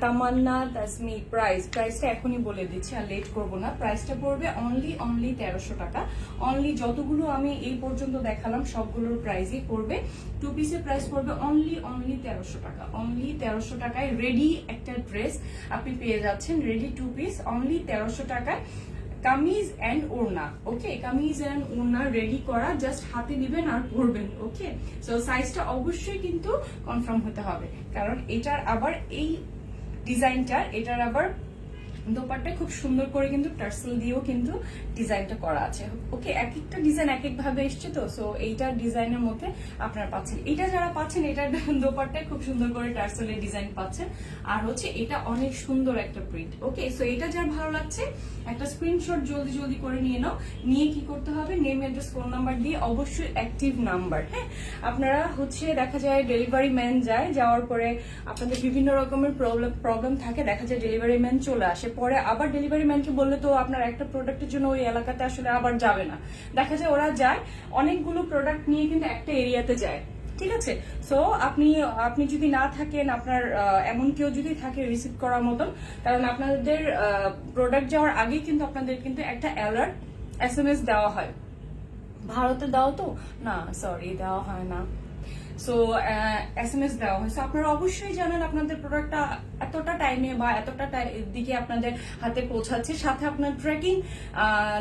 তামান্না তাসমি, প্রাইসটা এখনই বলে দিচ্ছি, আর লেট করবো না। প্রাইসটা পড়বে অনলি 1300 টাকা। অনলি যতগুলো আমি এই পর্যন্ত দেখালাম সবগুলোর প্রাইসই পড়বে, 2 পিসের প্রাইস পড়বে অনলি 1300 টাকা। অনলি 1300 টাকায় রেডি একটা ড্রেস আপনি পেয়ে যাচ্ছেন, রেডি 2 পিস অনলি 1300 টাকায়। কামিজ এন্ড ওড়না, ওকে, কামিজ এন্ড ওড়না রেডি করা, জাস্ট হাতে দিবেন আর পরবেন, ওকে। সো সাইজটা অবশ্যই কিন্তু কনফার্ম হতে হবে, কারণ এটার আবার এই ডিজাইনটার, এটার আবার দোপাট্টা খুব সুন্দর করে কিন্তু টার্সেল দিয়েও কিন্তু ডিজাইনটা করা আছে, ওকে। এক একটা ডিজাইন এক এক ভাবে এসছে, তো সো এইটার ডিজাইনের মধ্যে আপনারা পাচ্ছেন, এটা যারা পাচ্ছেন এটার দোপাট্টায় খুব সুন্দর করে টার্সেলের ডিজাইন পাচ্ছেন। আর হচ্ছে এটা অনেক সুন্দর একটা প্রিন্ট, ওকে। সো এটা যার ভালো লাগছে একটা স্ক্রিনশট জলদি জলদি করে নিয়ে নাও। নিয়ে কি করতে হবে, নেম, অ্যাড্রেস, ফোন নাম্বার দিয়ে, অবশ্যই অ্যাক্টিভ নাম্বার, হ্যাঁ। আপনারা হচ্ছে দেখা যায় ডেলিভারি ম্যান যাওয়ার পরে আপনাদের বিভিন্ন রকমের প্রবলেম থাকে, দেখা যায় ডেলিভারি ম্যান চলে আসে, পরে আবার ডেলিভারি ম্যানকে বললে তো আপনার একটা প্রোডাক্টের জন্য ওই এলাকাতে আসলে আবার যাবে না, দেখা যায় ওরা যায় অনেকগুলো প্রোডাক্ট নিয়ে কিন্তু একটা এরিয়াতে যায়, ঠিক আছে। সো আপনি যদি না থাকেন, আপনার এমন কেউ যদি থাকে রিসিভ করার মতন, কারণ আপনাদের প্রোডাক্ট যাওয়ার আগেই কিন্তু আপনাদের কিন্তু একটা অ্যালার্ট SMS দেওয়া হয়। ভারতে দাও তো না, সরি দেওয়া হয় না। সো SMS দেওয়া হয়। সো আপনারা অবশ্যই জানেন আপনাদের প্রোডাক্টটা এতটা টাইমে বা এতটা দিকে আপনাদের হাতে পৌঁছাচ্ছে, সাথে আপনার ট্র্যাকিং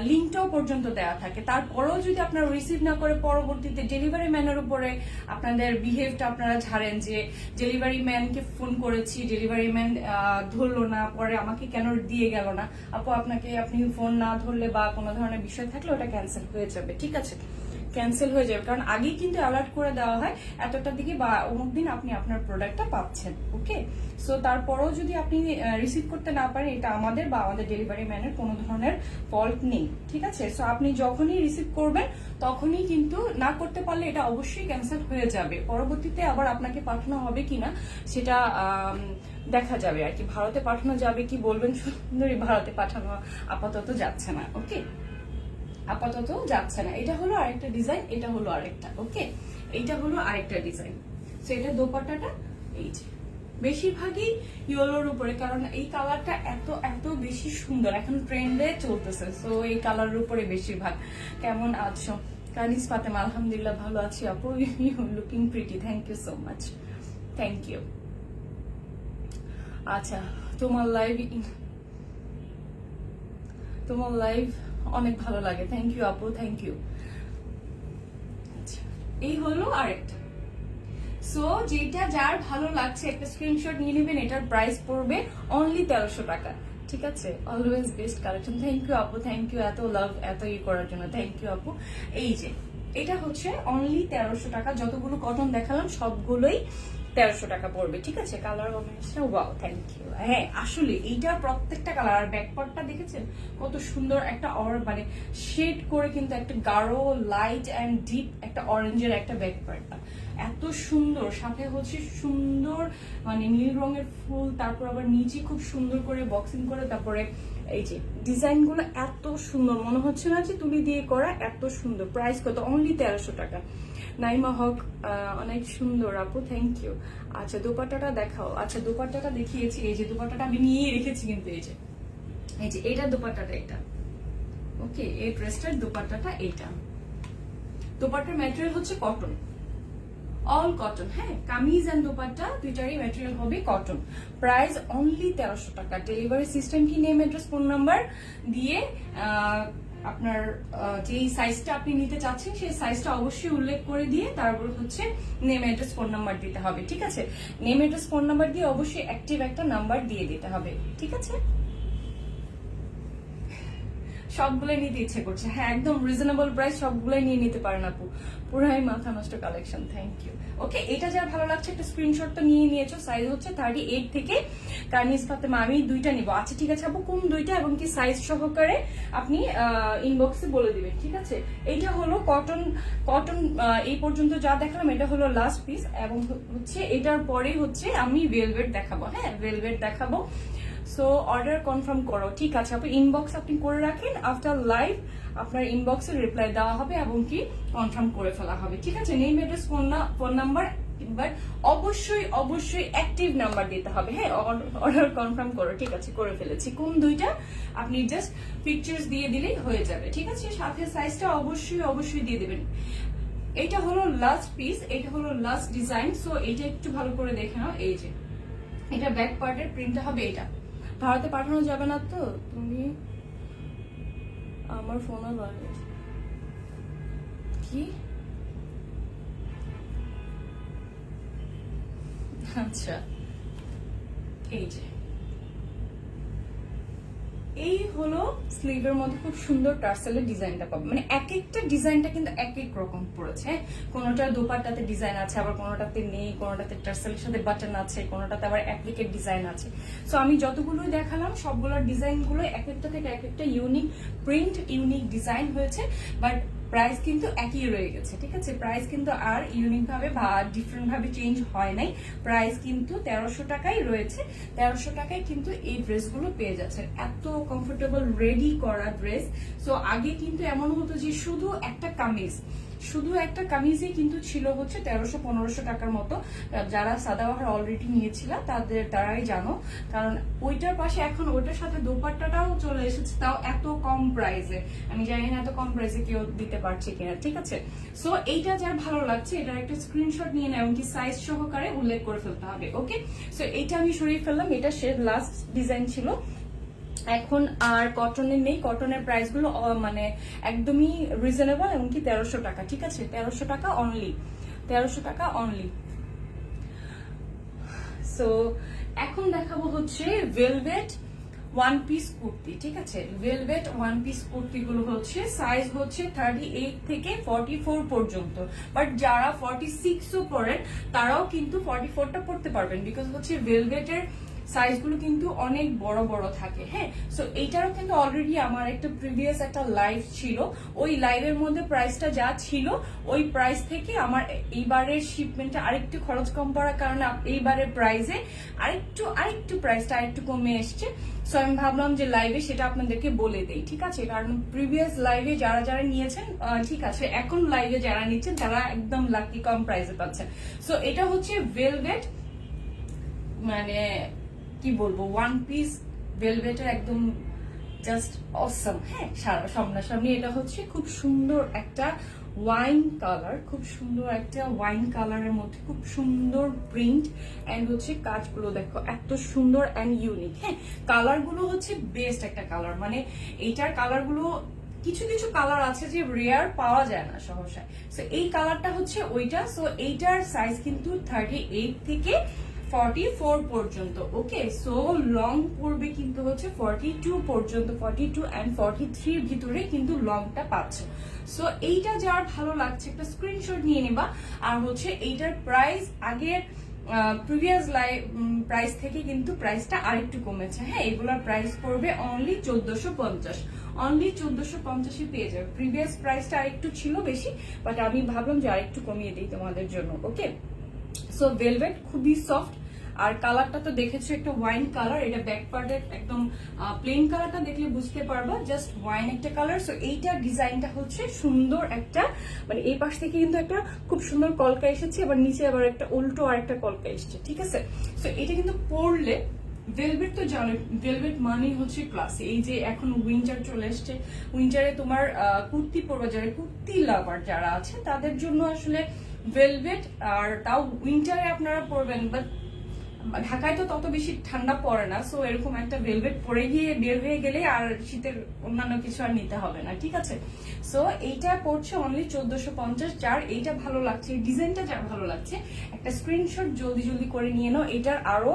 লিঙ্কটাও পর্যন্ত দেওয়া থাকে। তারপরেও যদি আপনারা রিসিভ না করে পরবর্তীতে ডেলিভারি ম্যানের উপরে আপনাদের বিহেভটা আপনারা ছাড়েন, যে ডেলিভারি ম্যানকে ফোন করেছি, ডেলিভারি ম্যান ধরলো না, পরে আমাকে কেন দিয়ে গেল না। আপনি ফোন না ধরলে বা কোনো ধরনের বিষয় থাকলে ওটা ক্যান্সেল হয়ে যাবে, ঠিক আছে, ক্যান্সেল হয়ে যাবে, কারণ আগেই কিন্তু অ্যালার্ট করে দেওয়া হয় এতটা দিকে বা অমুক দিন আপনি আপনার প্রোডাক্টটা পাচ্ছেন, ওকে। সো তারপরেও যদি আপনি রিসিভ করতে না পারেন, এটা আমাদের বা আমাদের ডেলিভারি ম্যানের কোনো ধরনের ফল্ট নেই, ঠিক আছে। সো আপনি যখনই রিসিভ করবেন তখনই কিন্তু, না করতে পারলে এটা অবশ্যই ক্যান্সেল হয়ে যাবে। পরবর্তীতে আবার আপনাকে পাঠানো হবে কিনা সেটা দেখা যাবে আর কি। ভারতে পাঠানো যাবে কি বলবেন সুন্দরী, ভারতে পাঠানো আপাতত যাচ্ছে না, ওকে, আপাতত যাচ্ছে না। এটা হলো আরেকটা ডিজাইন, এটা হলো আরেকটা, ওকে, এইটা হলো আরেকটা ডিজাইন। সো এটা দোপাট্টাটা এই যে বেশিরভাগই ইয়েলোর উপরে, কারণ এই কালারটা এত এত বেশি সুন্দর, এখন ট্রেন্ডে চলতেছে। সো এই কালারের উপরে বেশিরভাগ। কেমন আছো? কানিস ফাতেমা, আলহামদুলিল্লাহ ভালো আছি আপু, you looking pretty, thank you so much. Thank you. আচ্ছা, তোমার লাইভ অনেক ভালো লাগে, থ্যাংক ইউ আপু, থ্যাংক ইউ। আচ্ছা, এই হলো আরেকটা। সো যেটা যার ভালো লাগছে একটা স্ক্রিনশট নিয়ে নেবেন। এটার প্রাইস পড়বে অনলি 1300 টাকা, ঠিক আছে? Always best collection. Thank you আপু, থ্যাংক ইউ এত লাভ, এত করার জন্য, থ্যাংক ইউ আপু। এই যে এটা হচ্ছে অনলি 1300 টাকা। যতগুলো কটন দেখালাম সবগুলোই 1300 টাকা পড়বে, ঠিক আছে? Colour combination wow, thank you. হ্যাঁ আসলে এইটা প্রত্যেকটা কালার, আর ব্যাকপার্টটা দেখেছেন কত সুন্দর একটা মানে শেড করে, কিন্তু একটা গাঢ় লাইট অ্যান্ড ডিপ একটা অরেঞ্জের একটা ব্যাকপার্টটা এত সুন্দর, সাথে হচ্ছে সুন্দর মানে নীল রঙের ফুল, তারপর আবার নিচে খুব সুন্দর করে বক্সিং করে, তারপরে এই যে ডিজাইন গুলো এত সুন্দর, মনে হচ্ছে না যে তুলি দিয়ে করা, এত সুন্দর। প্রাইস কত? অনলি 1300 টাকা। নাইমা হক অনেক সুন্দর আপু, থ্যাংক ইউ। আচ্ছা দোপাট্টাটা দেখাও। আচ্ছা দোপাট্টাটা দেখিয়েছি, এই যে দোপাট্টাটা আমি নিয়ে রেখেছি, কিন্তু এই যে এটা দোপাট্টাটা, এটা ওকে, এই ড্রেসটার দোপাট্টাটা এইটা। দোপাট্টার ম্যাটেরিয়াল হচ্ছে কটন, অল কটন। হ্যাঁ, কামিজ এন্ড দোপাট্টা দুইটারই ম্যাটেরিয়াল হবে কটন। প্রাইস অনলি 1300 টাকা। ডেলিভারি সিস্টেম কি, নেম অ্যাড্রেস ফোন নাম্বার দিয়ে আপনার যেই সাইজটা আপনি নিতে চাচ্ছেন সেই সাইজটা অবশ্যই উল্লেখ করে দিয়ে তারপর হচ্ছে নেম অ্যাড্রেস ফোন নাম্বার দিতে হবে, ঠিক আছে? নেম অ্যাড্রেস ফোন নাম্বার দিয়ে অবশ্যই অ্যাক্টিভ একটা নাম্বার দিয়ে দিতে হবে, ঠিক আছে? সবগুলোই নিতে ইচ্ছে করছে। হ্যাঁ একদম রিজনেবল প্রাইস, সবগুলোই নিয়ে নিতে পারেন আপু। পুরাই মাথা নষ্ট কালেকশন, থ্যাংক ইউ। ওকে, এটা যার ভালো লাগছে একটা স্ক্রিনশট তো নিয়ে নিয়েছো। সাইজ হচ্ছে 38 থেকে কার্নিস ফাতেমা, আমি দুইটা নিব। আচ্ছা ঠিক আছে আপু, কোন দুইটা এবং কি সাইজ সহকারে আপনি ইনবক্সে বলে দিবেন, ঠিক আছে? এইটা হলো কটন। এই পর্যন্ত যা দেখালাম এটা হলো লাস্ট পিস, এবং হচ্ছে এটার পরে হচ্ছে আমি ভেলভেট দেখাবো। হ্যাঁ ভেলভেট দেখাবো। সো অর্ডার কনফার্ম করো, ঠিক আছে আপনি ইনবক্স আপনি করে রাখেন। আফটার লাইভ আপনার ইনবক্সে রিপ্লাই দেওয়া হবে এবং কি কনফার্ম করে ফেলা হবে, ঠিক আছে? Name address phone number, but অবশ্যই অ্যাক্টিভ নাম্বার দিতে হবে। হ্যাঁ অর্ডার কনফার্ম করো, ঠিক আছে? করে ফেলেছি। কোন দুইটা আপনি জাস্ট পিকচার্স দিয়ে দিলেই হয়ে যাবে, ঠিক আছে? সাথে সাইজটা অবশ্যই দিয়ে দেবেন। এটা হলো লাস্ট পিস, এটা হলো লাস্ট ডিজাইন। সো এটা একটু ভালো করে দেখে নাও। এই যে এটা ব্যাক পার্টের প্রিন্টটা হবে। এটা ভারতে পাঠানো যাবে না তো? তুমি আমার ফোনে লাগে কি? আচ্ছা এই যে এই হলো স্লিভের মধ্যে খুব সুন্দর টার্সেলের ডিজাইনটা পাবে। মানে এক একটা ডিজাইনটা কিন্তু এক এক রকম পড়েছে। কোনোটা দোপাট্টাতে ডিজাইন আছে, আবার কোনোটাতে নেই, কোনোটাতে টার্সেলের সাথে বাটন আছে, কোনোটাতে আবার অ্যাপ্লিকেট ডিজাইন আছে। সো আমি যতগুলোই দেখালাম সবগুলোর ডিজাইনগুলো এক একটা থেকে এক একটা ইউনিক প্রিন্ট, ইউনিক ডিজাইন হয়েছে, বাট প্রাইস কিন্তু একই রয়ে গেছে, ঠিক আছে? প্রাইস কিন্তু আর ইউনিক ভাবে বা ডিফারেন্ট ভাবে চেঞ্জ হয় নাই। প্রাইস কিন্তু 1300 টাকাই রয়েছে। 1300 টাকায় কিন্তু এই ড্রেসগুলো পেয়ে যাচ্ছেন, এত কমফোর্টেবল রেডি করা ড্রেস। সো আগে কিন্তু এমন হতো যে শুধু একটা কামিজই কিন্তু ছিল হচ্ছে 1300-1500 টাকার মতো। যারা সাদাবাহার অলরেডি নিয়েছিল তারাই জানো, কারণ ওইটার পাশে এখন ওইটার সাথে দোপাট্টাটাও চলে এসেছে, তাও এত কম প্রাইসে। আমি জানি না এত কম প্রাইসে কেউ দিতে পারছে কিনা, ঠিক আছে? সো এইটা যার ভালো লাগছে এটার একটা স্ক্রিনশট নিয়ে নেয়, এমনকি সাইজ সহকারে উল্লেখ করে ফেলতে হবে, ওকে? সো এইটা আমি সরিয়ে ফেললাম, এটা সে লাস্ট ডিজাইন ছিল। এখন আর কটনের নেই, কটনের প্রাইস গুলো মানে একদমই রিজনেবল, এমনকি 1300 টাকা, ঠিক আছে? 1300 টাকা অনলি, 1300 টাকা অনলি। সো এখন দেখাবো হচ্ছে ভেলভেট ওয়ান পিস কুর্তি, ঠিক আছে? ভেলভেট ওয়ান পিস কুর্তি গুলো হচ্ছে সাইজ হচ্ছে 38 থেকে 44 পর্যন্ত, বাট যারা 46ও পরেন তারাও কিন্তু 44টা পড়তে পারবেন, বিকজ হচ্ছে ভেলভেটের সাইজগুলো কিন্তু অনেক বড় বড় থাকে। হ্যাঁ, সো এইটারও কিন্তু অলরেডি আমার একটা প্রিভিয়াস একটা লাইভ ছিল, ওই লাইভের মধ্যে প্রাইসটা যা ছিল ওই প্রাইস থেকে আমার এইবারের শিপমেন্টটা আরেকটু খরচ কম পড়ার কারণে এইবারের প্রাইসে আরেকটু প্রাইসটা আরেকটু কমে এসছে। সো আমি ভাবলাম যে লাইভে সেটা আপনাদেরকে বলে দেই, ঠিক আছে? কারণ প্রিভিয়াস লাইভে যারা নিয়েছেন, ঠিক আছে, এখন লাইভে যারা নিচ্ছেন তারা একদম লাকি, কম প্রাইসে পাচ্ছেন। সো এটা হচ্ছে ভেলভেট, মানে কি বলবো, ওয়ান পিস ভেলভেটের একদম জাস্ট অসম। হ্যাঁ, সামনাসামনি এটা হচ্ছে খুব সুন্দর একটা ওয়াইন কালার, খুব সুন্দর একটা ওয়াইন কালারের মধ্যে খুব সুন্দর প্রিন্ট এন্ড হচ্ছে কাজগুলো দেখো এত সুন্দর এন্ড ইউনিক। হ্যাঁ, কালারগুলো হচ্ছে বেস্ট একটা কালার, মানে এইটার কালারগুলো কিছু কিছু কালার আছে যে রেয়ার পাওয়া যায় না সহসায়। সো এই কালারটা হচ্ছে ওইটা। সো এইটার সাইজ কিন্তু 38 থেকে 44 পর্যন্ত। ওকে, সো লং পড়বে কিন্তু হচ্ছে 42 পর্যন্ত, 42 এন্ড 43 এর ভিতরে কিন্তু লংটা পাচ্ছে। সো এইটা যার ভালো লাগছে একটা স্ক্রিনশট নিয়ে নেবা। আর হচ্ছে এইটার প্রাইস আগের প্রিভিয়াস প্রাইস থেকে কিন্তু প্রাইসটা আরেকটু কমেছে। হ্যাঁ, এগুলোর প্রাইস পড়বে অনলি 1450, অনলি 1450 পেয়ে যাবে। প্রিভিয়াস প্রাইসটা আরেকটু ছিল বেশি, বাট আমি ভাবলাম যে আরেকটু কমিয়ে দিই তোমাদের জন্য। ওকে, সো ভেলভেট খুবই সফট। আর কালারটা তো দেখেছো একটা ওয়াইন কালার, এটা ব্যাক পার্টের একদম প্লেন কালারটা দেখলে বুঝতে পারবা জাস্ট ওয়াইন একটা কালার। সো এইটার ডিজাইনটা হচ্ছে সুন্দর একটা, মানে এই পাশ থেকে কিন্তু একটা খুব সুন্দর কলকা এসেছে, আবার নিচে আবার একটা উল্টো আর একটা কলকা এসেছে, ঠিক আছে। সো এটা কিন্তু পরলে ভেলভেট তো জানো, ভেলভেট মানেই হচ্ছে ক্লাসি। এই যে এখন উইন্টার চলে এসছে, উইন্টারে তোমার কুর্তি পরবা, যারা কুর্তি লাভার যারা আছে তাদের জন্য আসলে ভেলভেট, আর তাও উইন্টারে আপনারা পরবেন, বাট ঢাকায় তো তত বেশি ঠান্ডা পড়ে না। সো এরকম একটা ভেলভেট পরে গিয়ে বের হয়ে গেলে আর শীতের অন্যান্য কিছু আর নিতে হবে না, ঠিক আছে। সো এইটা পড়ছে অনলি 1450। যার এইটা ভালো লাগছে, এই ডিজাইনটা যার ভালো লাগছে একটা স্ক্রিনশট জলদি জলদি করে নিয়ে নাও। এটার আরো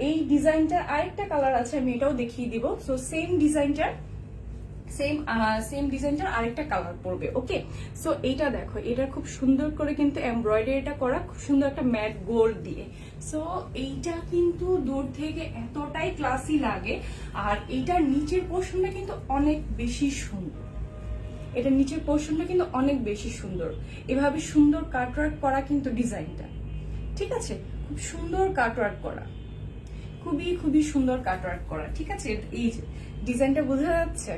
এই ডিজাইনটা আরেকটা কালার আছে, আমি এটাও দেখিয়ে দিব। সো সেম ডিজাইনটার আরেকটা কালার পড়বে। ওকে, সো এইটা দেখো, এটা খুব সুন্দর করে কিন্তু এমব্রয়ডারিটা করা, খুব সুন্দর একটা ম্যাট গোল্ড দিয়ে। সো এইটা কিন্তু দূর থেকে এতটাই ক্লাসি লাগে। আর এইটার নিচের পোর্শনটা কিন্তু অনেক বেশি সুন্দর, এটা নিচের পোর্শনটা কিন্তু অনেক বেশি সুন্দর। এভাবে সুন্দর কাটওয়ার্ক করা কিন্তু ডিজাইনটা, ঠিক আছে, খুব সুন্দর কাটওয়ার্ক করা, খুবই খুবই সুন্দর কাটওয়ার্ক করা, ঠিক আছে। এই যে ডিজাইনটা বোঝা যাচ্ছে,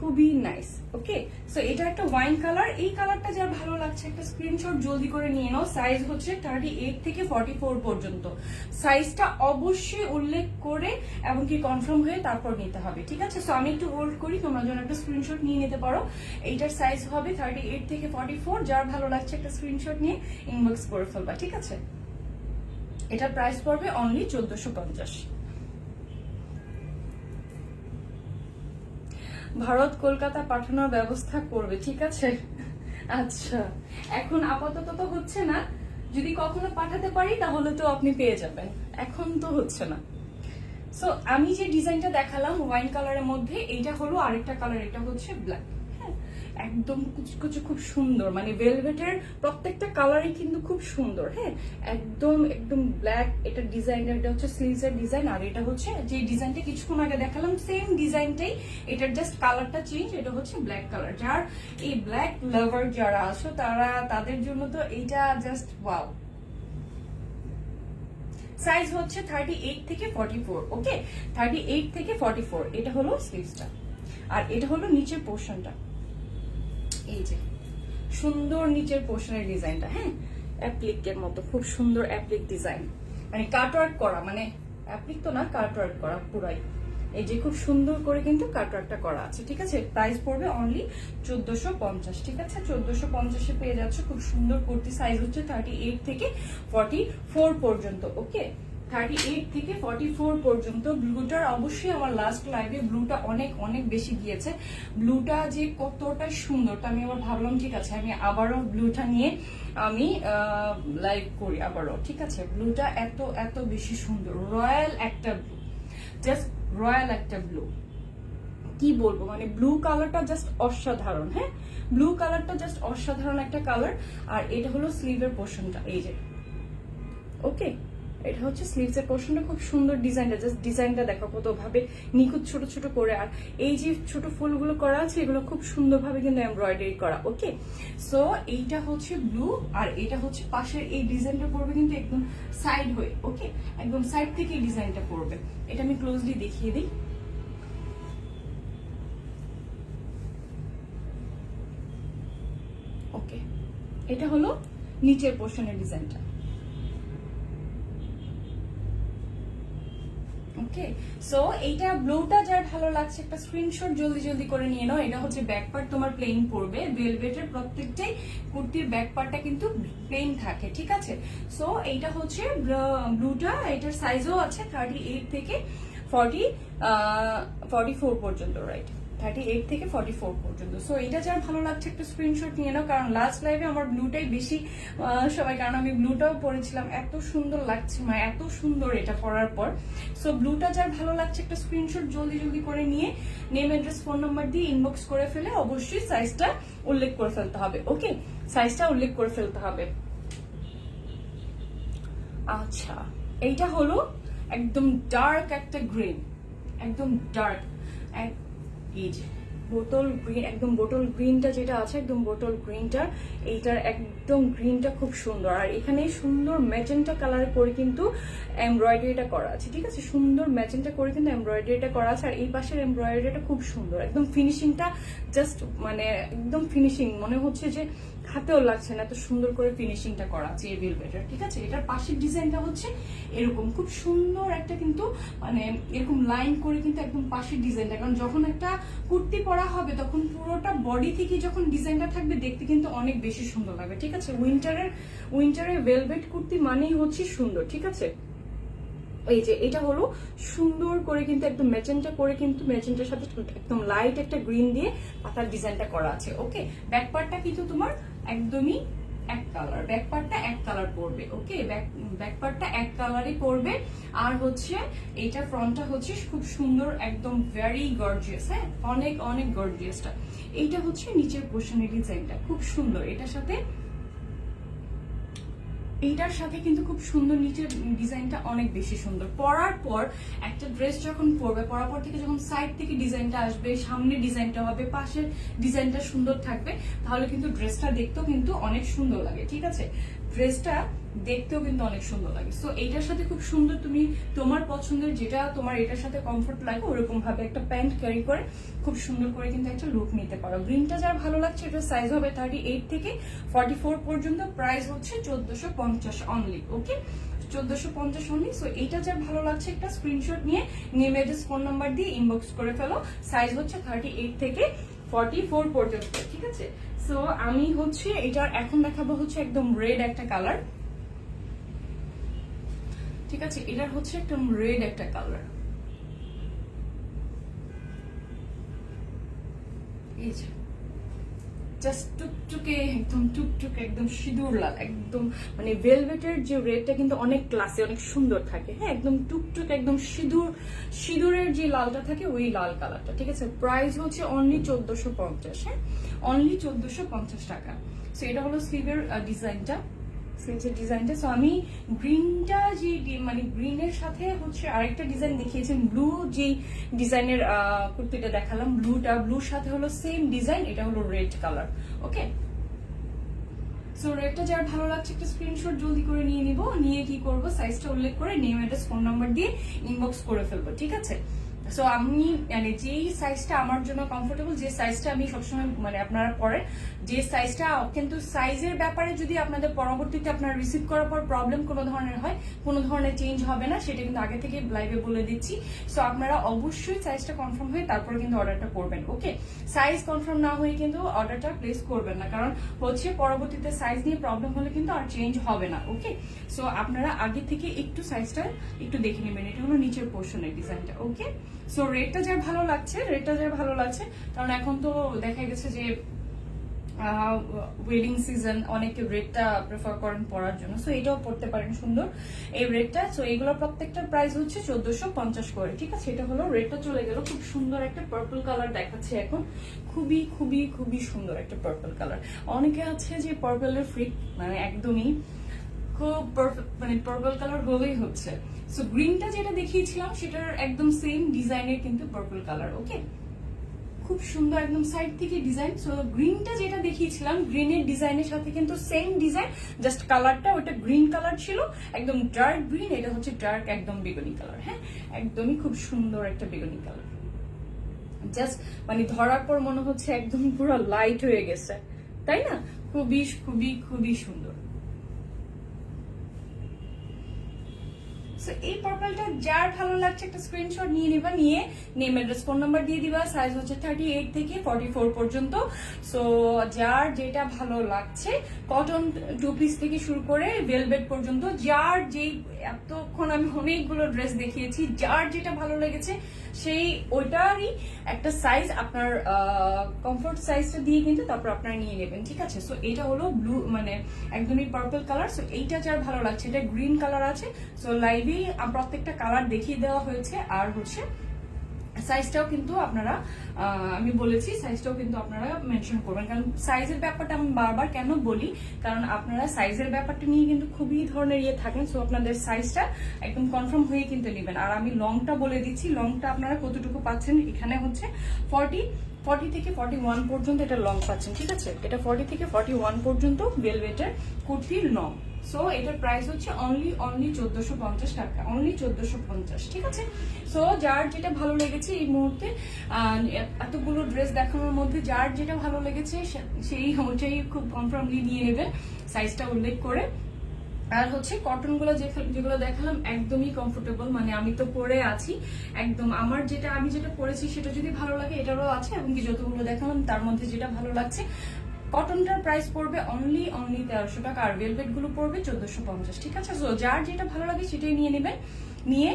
খুবই নাইস। ওকে, সো এটা একটা ওয়াইন কালার। এই কালারটা যার ভালো লাগছে একটা স্ক্রিনশট জলদি করে নিয়ে নাও। সাইজ হচ্ছে 38 থেকে 44 পর্যন্ত। সাইজটা অবশ্যই উল্লেখ করে এমনকি কনফার্ম হয়ে তারপর নিতে হবে, ঠিক আছে। সো আমি একটু হোল্ড করি, তোমরা যেন একটা স্ক্রিনশট নিয়ে নিতে পারো। এইটার সাইজ হবে 38 থেকে 44। যার ভালো লাগছে একটা স্ক্রিনশট নিয়ে ইনবক্স করে ফেলবা, ঠিক আছে। এটার প্রাইস পড়বে অনলি 1450। ভারত কলকাতা পাঠানোর ব্যবস্থা করবে, ঠিক আছে। আচ্ছা, এখন আপাতত তো হচ্ছে না, যদি কখনো পাঠাতে পারি তাহলে তো আপনি পেয়ে যাবেন, এখন তো হচ্ছে না। সো আমি যে ডিজাইনটা দেখালাম ওয়াইন কালারের মধ্যে, এইটা হলো আরেকটা কালার, এটা হচ্ছে ব্ল্যাক। হ্যাঁ, একদম কুচকুচে, খুব সুন্দর, মানে ভেলভেটের প্রত্যেকটা কালারই কিন্তু খুব সুন্দর। হ্যাঁ, একদম একদম ব্ল্যাক এটা ডিজাইন, এটা হচ্ছে স্লিভস এর ডিজাইন। আর এটা হচ্ছে যে ডিজাইনটা কিছুক্ষণ আগে দেখালাম সেম ডিজাইনটাই, এটার জাস্ট কালারটা চেঞ্জ, এটা হচ্ছে ব্ল্যাক কালার। যার এই ব্ল্যাক লাভার যারা আছো তাদের জন্য তো এইটা জাস্ট ওয়াও। সাইজ হচ্ছে 38 থেকে 44। ওকে, 38 থেকে 44 এটা হলো স্লিভসটা। আর এটা হলো নিচের পোর্শনটা, এই যে সুন্দর নিচের পোর্শনের ডিজাইনটা। হ্যাঁ, অ্যাপ্লিকের মতো খুব সুন্দর অ্যাপ্লিক ডিজাইন, মানে কাটওয়ার্ক করা, মানে অ্যাপ্লিক তো না, কাটওয়ার্ক করা পুরাই। এই যে খুব সুন্দর করে কিন্তু কাটওয়ার্কটা করা আছে, ঠিক আছে। প্রাইস পড়বে অনলি 1450, ঠিক আছে। 1450 পেয়ে যাচ্ছে খুব সুন্দর কুর্তি। সাইজ হচ্ছে 38 থেকে 44 পর্যন্ত। ওকে, 38 থেকে 44 পর্যন্ত। ব্লুটার অবশ্যই আমার লাস্ট লাইভে ব্লুটা অনেক অনেক বেশি গিয়েছে। ব্লুটা যে কতটা সুন্দর তা আমি আবার ভাবলাম ঠিক আছে আমি আবারও ব্লুটা নিয়ে আমি লাইভ করি আবারও, ঠিক আছে। ব্লুটা এত এত বেশি সুন্দর, রয়্যাল একটা ব্লু, জাস্ট রয়্যাল একটা ব্লু, কি বলবো, মানে ব্লু কালারটা জাস্ট অসাধারণ। হ্যাঁ, ব্লু কালারটা জাস্ট অসাধারণ একটা কালার। আর এটা হলো স্লিভের পোর্শনটা, এই যে। ওকে, এটা হচ্ছে স্লিভস এর পোর্শনটা, খুব সুন্দর ডিজাইনটা, জাস্ট ডিজাইনটা দেখো কত ভাবে নিখুঁত ছোট ছোট করে। আর এই যে ছোট ফুলগুলো করা আছে এগুলো খুব সুন্দরভাবে কিন্তু এমব্রয়ডারি করা। ওকে, সো এইটা হচ্ছে ব্লু, আর এটা হচ্ছে পাশের এই ডিজাইনটা পড়বে কিন্তু একদম সাইড হয়ে। ওকে, একদম সাইড থেকে এই ডিজাইনটা পড়বে। এটা আমি ক্লোজলি দেখিয়ে দিই। ওকে, এটা হলো নিচের পোর্শনের ডিজাইনটা। ওকে, ওকে, সো এইটা ব্লুটা যার ভালো লাগছে একটা স্ক্রিনশট জলদি জলদি করে নিয়ে নাও। এটা হচ্ছে ব্যাক পার্ট তোমার প্লেন পড়বে, ভেলভেটের প্রত্যেকটাই কুর্তির ব্যাক পার্টটা কিন্তু প্লেন থাকে, ঠিক আছে। সো এইটা হচ্ছে ব্লুটা, এটার সাইজও আছে 38 থেকে 44 পর্যন্ত, রাইট, 38 থেকে 44 পর্যন্ত। সো এটা যার ভালো লাগছে একটা স্ক্রিনশট নিয়ে নাও, কারণ লাস্ট লাইভে আমার ব্লুটাই বেশি সবাই, কারণ আমি ব্লুটাও পরেছিলাম, এত সুন্দর লাগছে, মানে এত সুন্দর এটা পরার পর। সো ব্লুটা যার ভালো লাগছে একটা স্ক্রিনশট জলদি জলদি করে নিয়ে নেম, অ্যাড্রেস, ফোন নাম্বার দিয়ে ইনবক্স করে ফেলে অবশ্যই সাইজটা উল্লেখ করে ফেলতে হবে। ওকে, সাইজটা উল্লেখ করে ফেলতে হবে। আচ্ছা, এইটা হলো একদম ডার্ক একটা গ্রিন, একদম ডার্ক, এই যে বোতল গ্রিন, একদম বোতল গ্রিনটা যেটা আছে, একদম বোতল গ্রিনটা, এইটার একদম গ্রিনটা খুব সুন্দর। আর এখানে সুন্দর ম্যাজেন্টা কালার করে কিন্তু এমব্রয়ডারিটা করা আছে, ঠিক আছে, সুন্দর ম্যাজেন্টা করে কিন্তু এমব্রয়ডারিটা করা আছে। আর এই পাশের এমব্রয়ডারিটা খুব সুন্দর, একদম ফিনিশিংটা জাস্ট মানে একদম ফিনিশিং, মনে হচ্ছে যে হাতেও লাগছে না, এত সুন্দর করে ফিনিশিংটা করা আছে এই ভেলভেটের, ঠিক আছে। এটার পাশের ডিজাইনটা হচ্ছে এরকম খুব সুন্দর একটা কিন্তু মানে এরকম লাইন করে কিন্তু একদম পাশের ডিজাইনটা, কারণ যখন একটা কুর্তি পরা হবে তখন পুরোটা বডি থেকে যখন ডিজাইনটা থাকবে দেখতে কিন্তু অনেক বেশি সুন্দর লাগবে, ঠিক আছে। উইন্টারের ভেলভেট কুর্তি মানেই হচ্ছে সুন্দর, ঠিক আছে। এই যে এটা হলো সুন্দর করে কিন্তু একদম ম্যাজেন্টা করে কিন্তু ম্যাজেন্টার সাথে একদম লাইট একটা গ্রিন দিয়ে পাতার ডিজাইনটা করা আছে। ওকে, ব্যাক পার্টটা কিন্তু তোমার একদমই এক কালার, ব্যাক পার্টটা এক কালার পড়বে। ওকে, ব্যাক পার্টটা এক কালারই পড়বে। আর হচ্ছে এইটা ফ্রন্টটা হচ্ছে খুব সুন্দর, একদম ভেরি গর্জিয়াস, হ্যাঁ, অনেক অনেক গর্জিয়াসটা। এইটা হচ্ছে নিচের পোর্শনের ডিজাইনটা খুব সুন্দর, এটার সাথে কিন্তু খুব সুন্দর, নিচের ডিজাইনটা অনেক বেশি সুন্দর। পরার পর একটা ড্রেস যখন পরবে, পরার পর থেকে যখন সাইড থেকে ডিজাইনটা আসবে, সামনে ডিজাইনটা হবে, পাশের ডিজাইনটা সুন্দর থাকবে, তাহলে কিন্তু ড্রেসটা দেখতেও কিন্তু অনেক সুন্দর লাগে, ঠিক আছে, ড্রেসটা দেখতেও কিন্তু অনেক সুন্দর লাগে। সো এইটার সাথে খুব সুন্দর তুমি তোমার পছন্দের যেটা তোমার এটার সাথে কমফোর্ট লাগে ওরকম ভাবে একটা প্যান্ট ক্যারি করে খুব সুন্দর করে কিন্তু একটা লুক নিতে পারো। গ্রিনটা যার ভালো লাগছে, এটার সাইজ হবে 38 থেকে 44 পর্যন্ত, প্রাইস হচ্ছে 1450 অনলি। ওকে, 1450 অনলি। সো এইটা যার ভালো লাগছে একটা স্ক্রিনশট নিয়ে নেম, অ্যাড্রেস, ফোন নাম্বার দিয়ে ইনবক্স করে ফেলো। সাইজ হচ্ছে 38 থেকে 44 পর্যন্ত, ঠিক আছে। সো আমি হচ্ছে এটার এখন দেখাবো হচ্ছে একদম রেড একটা কালার, ঠিক আছে, এটার হচ্ছে একদম রেড একটা কালার, এই যে জাস্ট টুকটুকে একদম টুকটুকে একদম সিঁদুর লাল, একদম মানে ভেলভেটের যে রেডটা কিন্তু অনেক ক্লাসি, অনেক সুন্দর থাকে, হ্যাঁ, একদম টুকটুক একদম সিঁদুরের যে লালটা থাকে ওই লাল কালারটা, ঠিক আছে। প্রাইস হচ্ছে অনলি 1450, হ্যাঁ, অনলি 1450 টাকা। সো এটা হলো স্লিভের ডিজাইনটা, ডিজাইনটা। সো আমি গ্রিনটা যে মানে গ্রিনের সাথে হচ্ছে আরেকটা ডিজাইন দেখিয়েছি, ব্লু যে ডিজাইনের কুর্তিটা দেখালাম, ব্লুর সাথে হলো সেম ডিজাইন, এটা হলো রেড কালার। ওকে, সো রেডটা যার ভালো লাগছে একটা স্ক্রিনশট জলদি করে নিয়ে নিব, নিয়ে কি করব সাইজটা উল্লেখ করে নেম, অ্যাড্রেস, ফোন নাম্বার দিয়ে ইনবক্স করে ফেলবো, ঠিক আছে। সো আমি মানে যেই সাইজটা আমার জন্য কমফোর্টেবল, যে সাইজটা আমি সবসময় মানে আপনারা পরেন, যে সাইজটা, কিন্তু সাইজের ব্যাপারে যদি আপনাদের পরবর্তীতে আপনারা রিসিভ করার পর প্রবলেম কোনো ধরনের হয়, কোনো ধরনের চেঞ্জ হবে না, সেটা কিন্তু আগে থেকে লাইভে বলে দিচ্ছি। সো আপনারা অবশ্যই সাইজটা কনফার্ম হয়ে তারপরে কিন্তু অর্ডারটা করবেন। ওকে, সাইজ কনফার্ম না হয়ে কিন্তু অর্ডারটা প্লেস করবেন না, কারণ হচ্ছে পরবর্তীতে সাইজ নিয়ে প্রবলেম হলে কিন্তু আর চেঞ্জ হবে না। ওকে, সো আপনারা আগে থেকে একটু সাইজটা একটু দেখে নেবেন। এটা হলো নিচের পোর্শনের ডিজাইনটা। ওকে, সো রেডটা যার ভালো লাগছে, কারণ এখন তো দেখা গেছে যে ওয়েডিং সিজন, অনেকে রেডটা প্রেফার করেন পরার জন্য, সো এটাও পড়তে পারেন সুন্দর এই রেডটা। সো এগুলো প্রত্যেকটার প্রাইস হচ্ছে 1450 করে, ঠিক আছে। এটা হলো রেডটা চলে গেল, খুব সুন্দর একটা পার্পল কালার দেখাচ্ছে এখন, খুবই খুবই খুবই সুন্দর একটা পার্পল কালার। অনেকে আছে যে পার্পলের ফ্রিক, মানে একদমই খুব মানে পার্পল কালার হলেই হচ্ছে। সো গ্রিনটা যেটা দেখিয়েছিলাম সেটার একদম সেম ডিজাইনের কিন্তু পার্পল কালার। ওকে, খুব সুন্দর একদম সাইড থেকে ডিজাইন। সো গ্রিনটা যেটা দেখিয়েছিলাম গ্রিনের ডিজাইনের সাথে কিন্তু সেম ডিজাইন, জাস্ট কালারটা ওটা গ্রিন কালার ছিল, একদম ডার্ক গ্রিন, এটা হচ্ছে ডার্ক একদম বেগুনি কালার, হ্যাঁ, একদমই খুব সুন্দর একটা বেগুনি কালার, জাস্ট মানে ধরার পর মনে হচ্ছে একদম পুরো লাইট হয়ে গেছে, তাই না? খুবই খুবই খুবই সুন্দর। সো এই পার্পলটা যার ভালো লাগছে একটা স্ক্রিনশট নিয়ে নিবা, নিয়ে নেম অ্যাড্রেস ফোন নাম্বার দিয়ে দিবা। সাইজ হচ্ছে 38 থেকে 44 পর্যন্ত। সো যার যেটা ভালো লাগছে, কটন 2 পিস থেকে শুরু করে ভেলভেট পর্যন্ত, যার যেই, এতক্ষণ আমি অনেকগুলো ড্রেস দেখিয়েছি, যার যেটা ভালো লেগেছে সেই ওইটারই একটা সাইজ আপনার কমফোর্ট সাইজটা দিয়ে কিন্তু তারপর আপনারা নিয়ে নেবেন, ঠিক আছে। সো এটা হলো ব্লু, মানে একদমই পার্পল কালার। সো এইটা যার ভালো লাগছে, এটা গ্রিন কালার আছে। সো লাইভেই প্রত্যেকটা কালার দেখিয়ে দেওয়া হয়েছে। আর হচ্ছে সাইজটাও কিন্তু আপনারা, আমি বলেছি সাইজটাও কিন্তু আপনারা মেনশন করবেন, কারণ সাইজের ব্যাপারটা আমি বারবার কেন বলি, কারণ আপনারা সাইজের ব্যাপারটা নিয়ে কিন্তু খুবই ধরনের থাকেন। সো আপনাদের সাইজটা একদম কনফার্ম হয়ে কিন্তু নেবেন। আর আমি লংটা বলে দিচ্ছি, লংটা আপনারা কতটুকু পাচ্ছেন। এখানে হচ্ছে 40 থেকে 41 পর্যন্ত এটা লং পাচ্ছেন, ঠিক আছে। এটা 40 থেকে 41 পর্যন্ত ভেলভেটের কুর্তির লং। সো এটার প্রাইস হচ্ছে অনলি 1450 টাকা, অনলি 1450, ঠিক আছে। সো যার যেটা ভালো লেগেছে এই মুহূর্তে, এতগুলো ড্রেস দেখানোর মধ্যে যার যেটা ভালো লেগেছে সেই ওটাই খুব কনফার্মলি নিয়ে নেবেন, সাইজটা উল্লেখ করে। আর হচ্ছে কটন গুলো যেগুলো দেখালাম একদমই কমফোর্টেবল, মানে আমি তো পরে আছি একদম, আমার যেটা আমি যেটা পরেছি সেটা যদি ভালো লাগে এটারও আছে, এবং কি যতগুলো দেখালাম তার মধ্যে যেটা ভালো লাগছে। কটনটার প্রাইস পড়বে অনলি 1300 টাকা, আর ভেলভেট গুলো পড়বে 1450, ঠিক আছে। সো যার যেটা ভালো লাগে সেটাই নিয়ে নেবেন, নিয়ে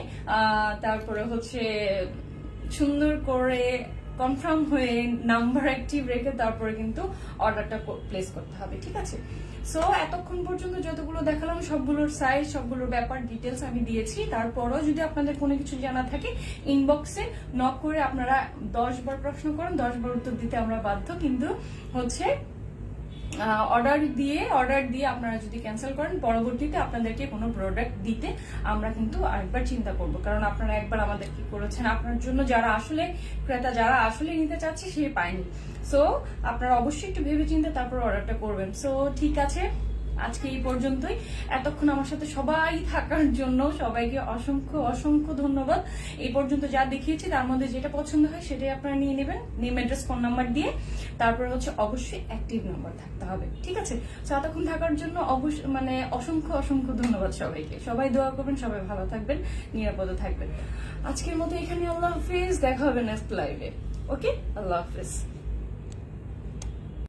তারপরে হচ্ছে সুন্দর করে কনফার্ম হয়ে নাম্বার অ্যাক্টিভ রেখে তারপরে কিন্তু অর্ডারটা প্লেস করতে হবে, ঠিক আছে। সো এতক্ষণ পর্যন্ত যতগুলো দেখালাম সবগুলোর সাইজ, সবগুলোর ব্যাপার ডিটেলস আমি দিয়েছি। তারপরও যদি আপনাদের কোনো কিছু জানা থাকে ইনবক্সে নক করে আপনারা 10 বার প্রশ্ন করেন, 10 বার উত্তর দিতে আমরা বাধ্য, কিন্তু হচ্ছে অর্ডার দিয়ে আপনারা যদি ক্যান্সেল করেন পরবর্তীতে আপনাদেরকে কোনো প্রোডাক্ট দিতে আমরা কিন্তু আরেকবার চিন্তা করব, কারণ আপনারা একবার আমাদের কি করেছেন, আপনার জন্য যারা আসলে ক্রেতা, যারা আসলে নিতে চাচ্ছে সে পায়নি। সো আপনারা অবশ্যই একটু ভেবে চিন্তে তারপর অর্ডারটা করবেন। সো ঠিক আছে, আজকে এই পর্যন্তই। এতক্ষণ আমার সাথে সবাই থাকার জন্য সবাইকে অসংখ্য অসংখ্য ধন্যবাদ। এই পর্যন্ত যা দেখিয়েছি তার মধ্যে যেটা পছন্দ হয় সেটাই আপনারা নিয়ে নেবেন, নেম অ্যাড্রেস ফোন নাম্বার দিয়ে। তারপরে হচ্ছে অবশ্যই অ্যাক্টিভ নাম্বার থাকতে হবে, ঠিক আছে। তো এতক্ষণ থাকার জন্য অবশ্যই মানে অসংখ্য অসংখ্য ধন্যবাদ সবাইকে। সবাই দোয়া করবেন, সবাই ভালো থাকবেন, নিরাপদে থাকবেন। আজকের মতো এখানে আল্লাহ হাফিজ, দেখা হবে নেক্সট লাইভে। ওকে, আল্লাহ হাফিজ।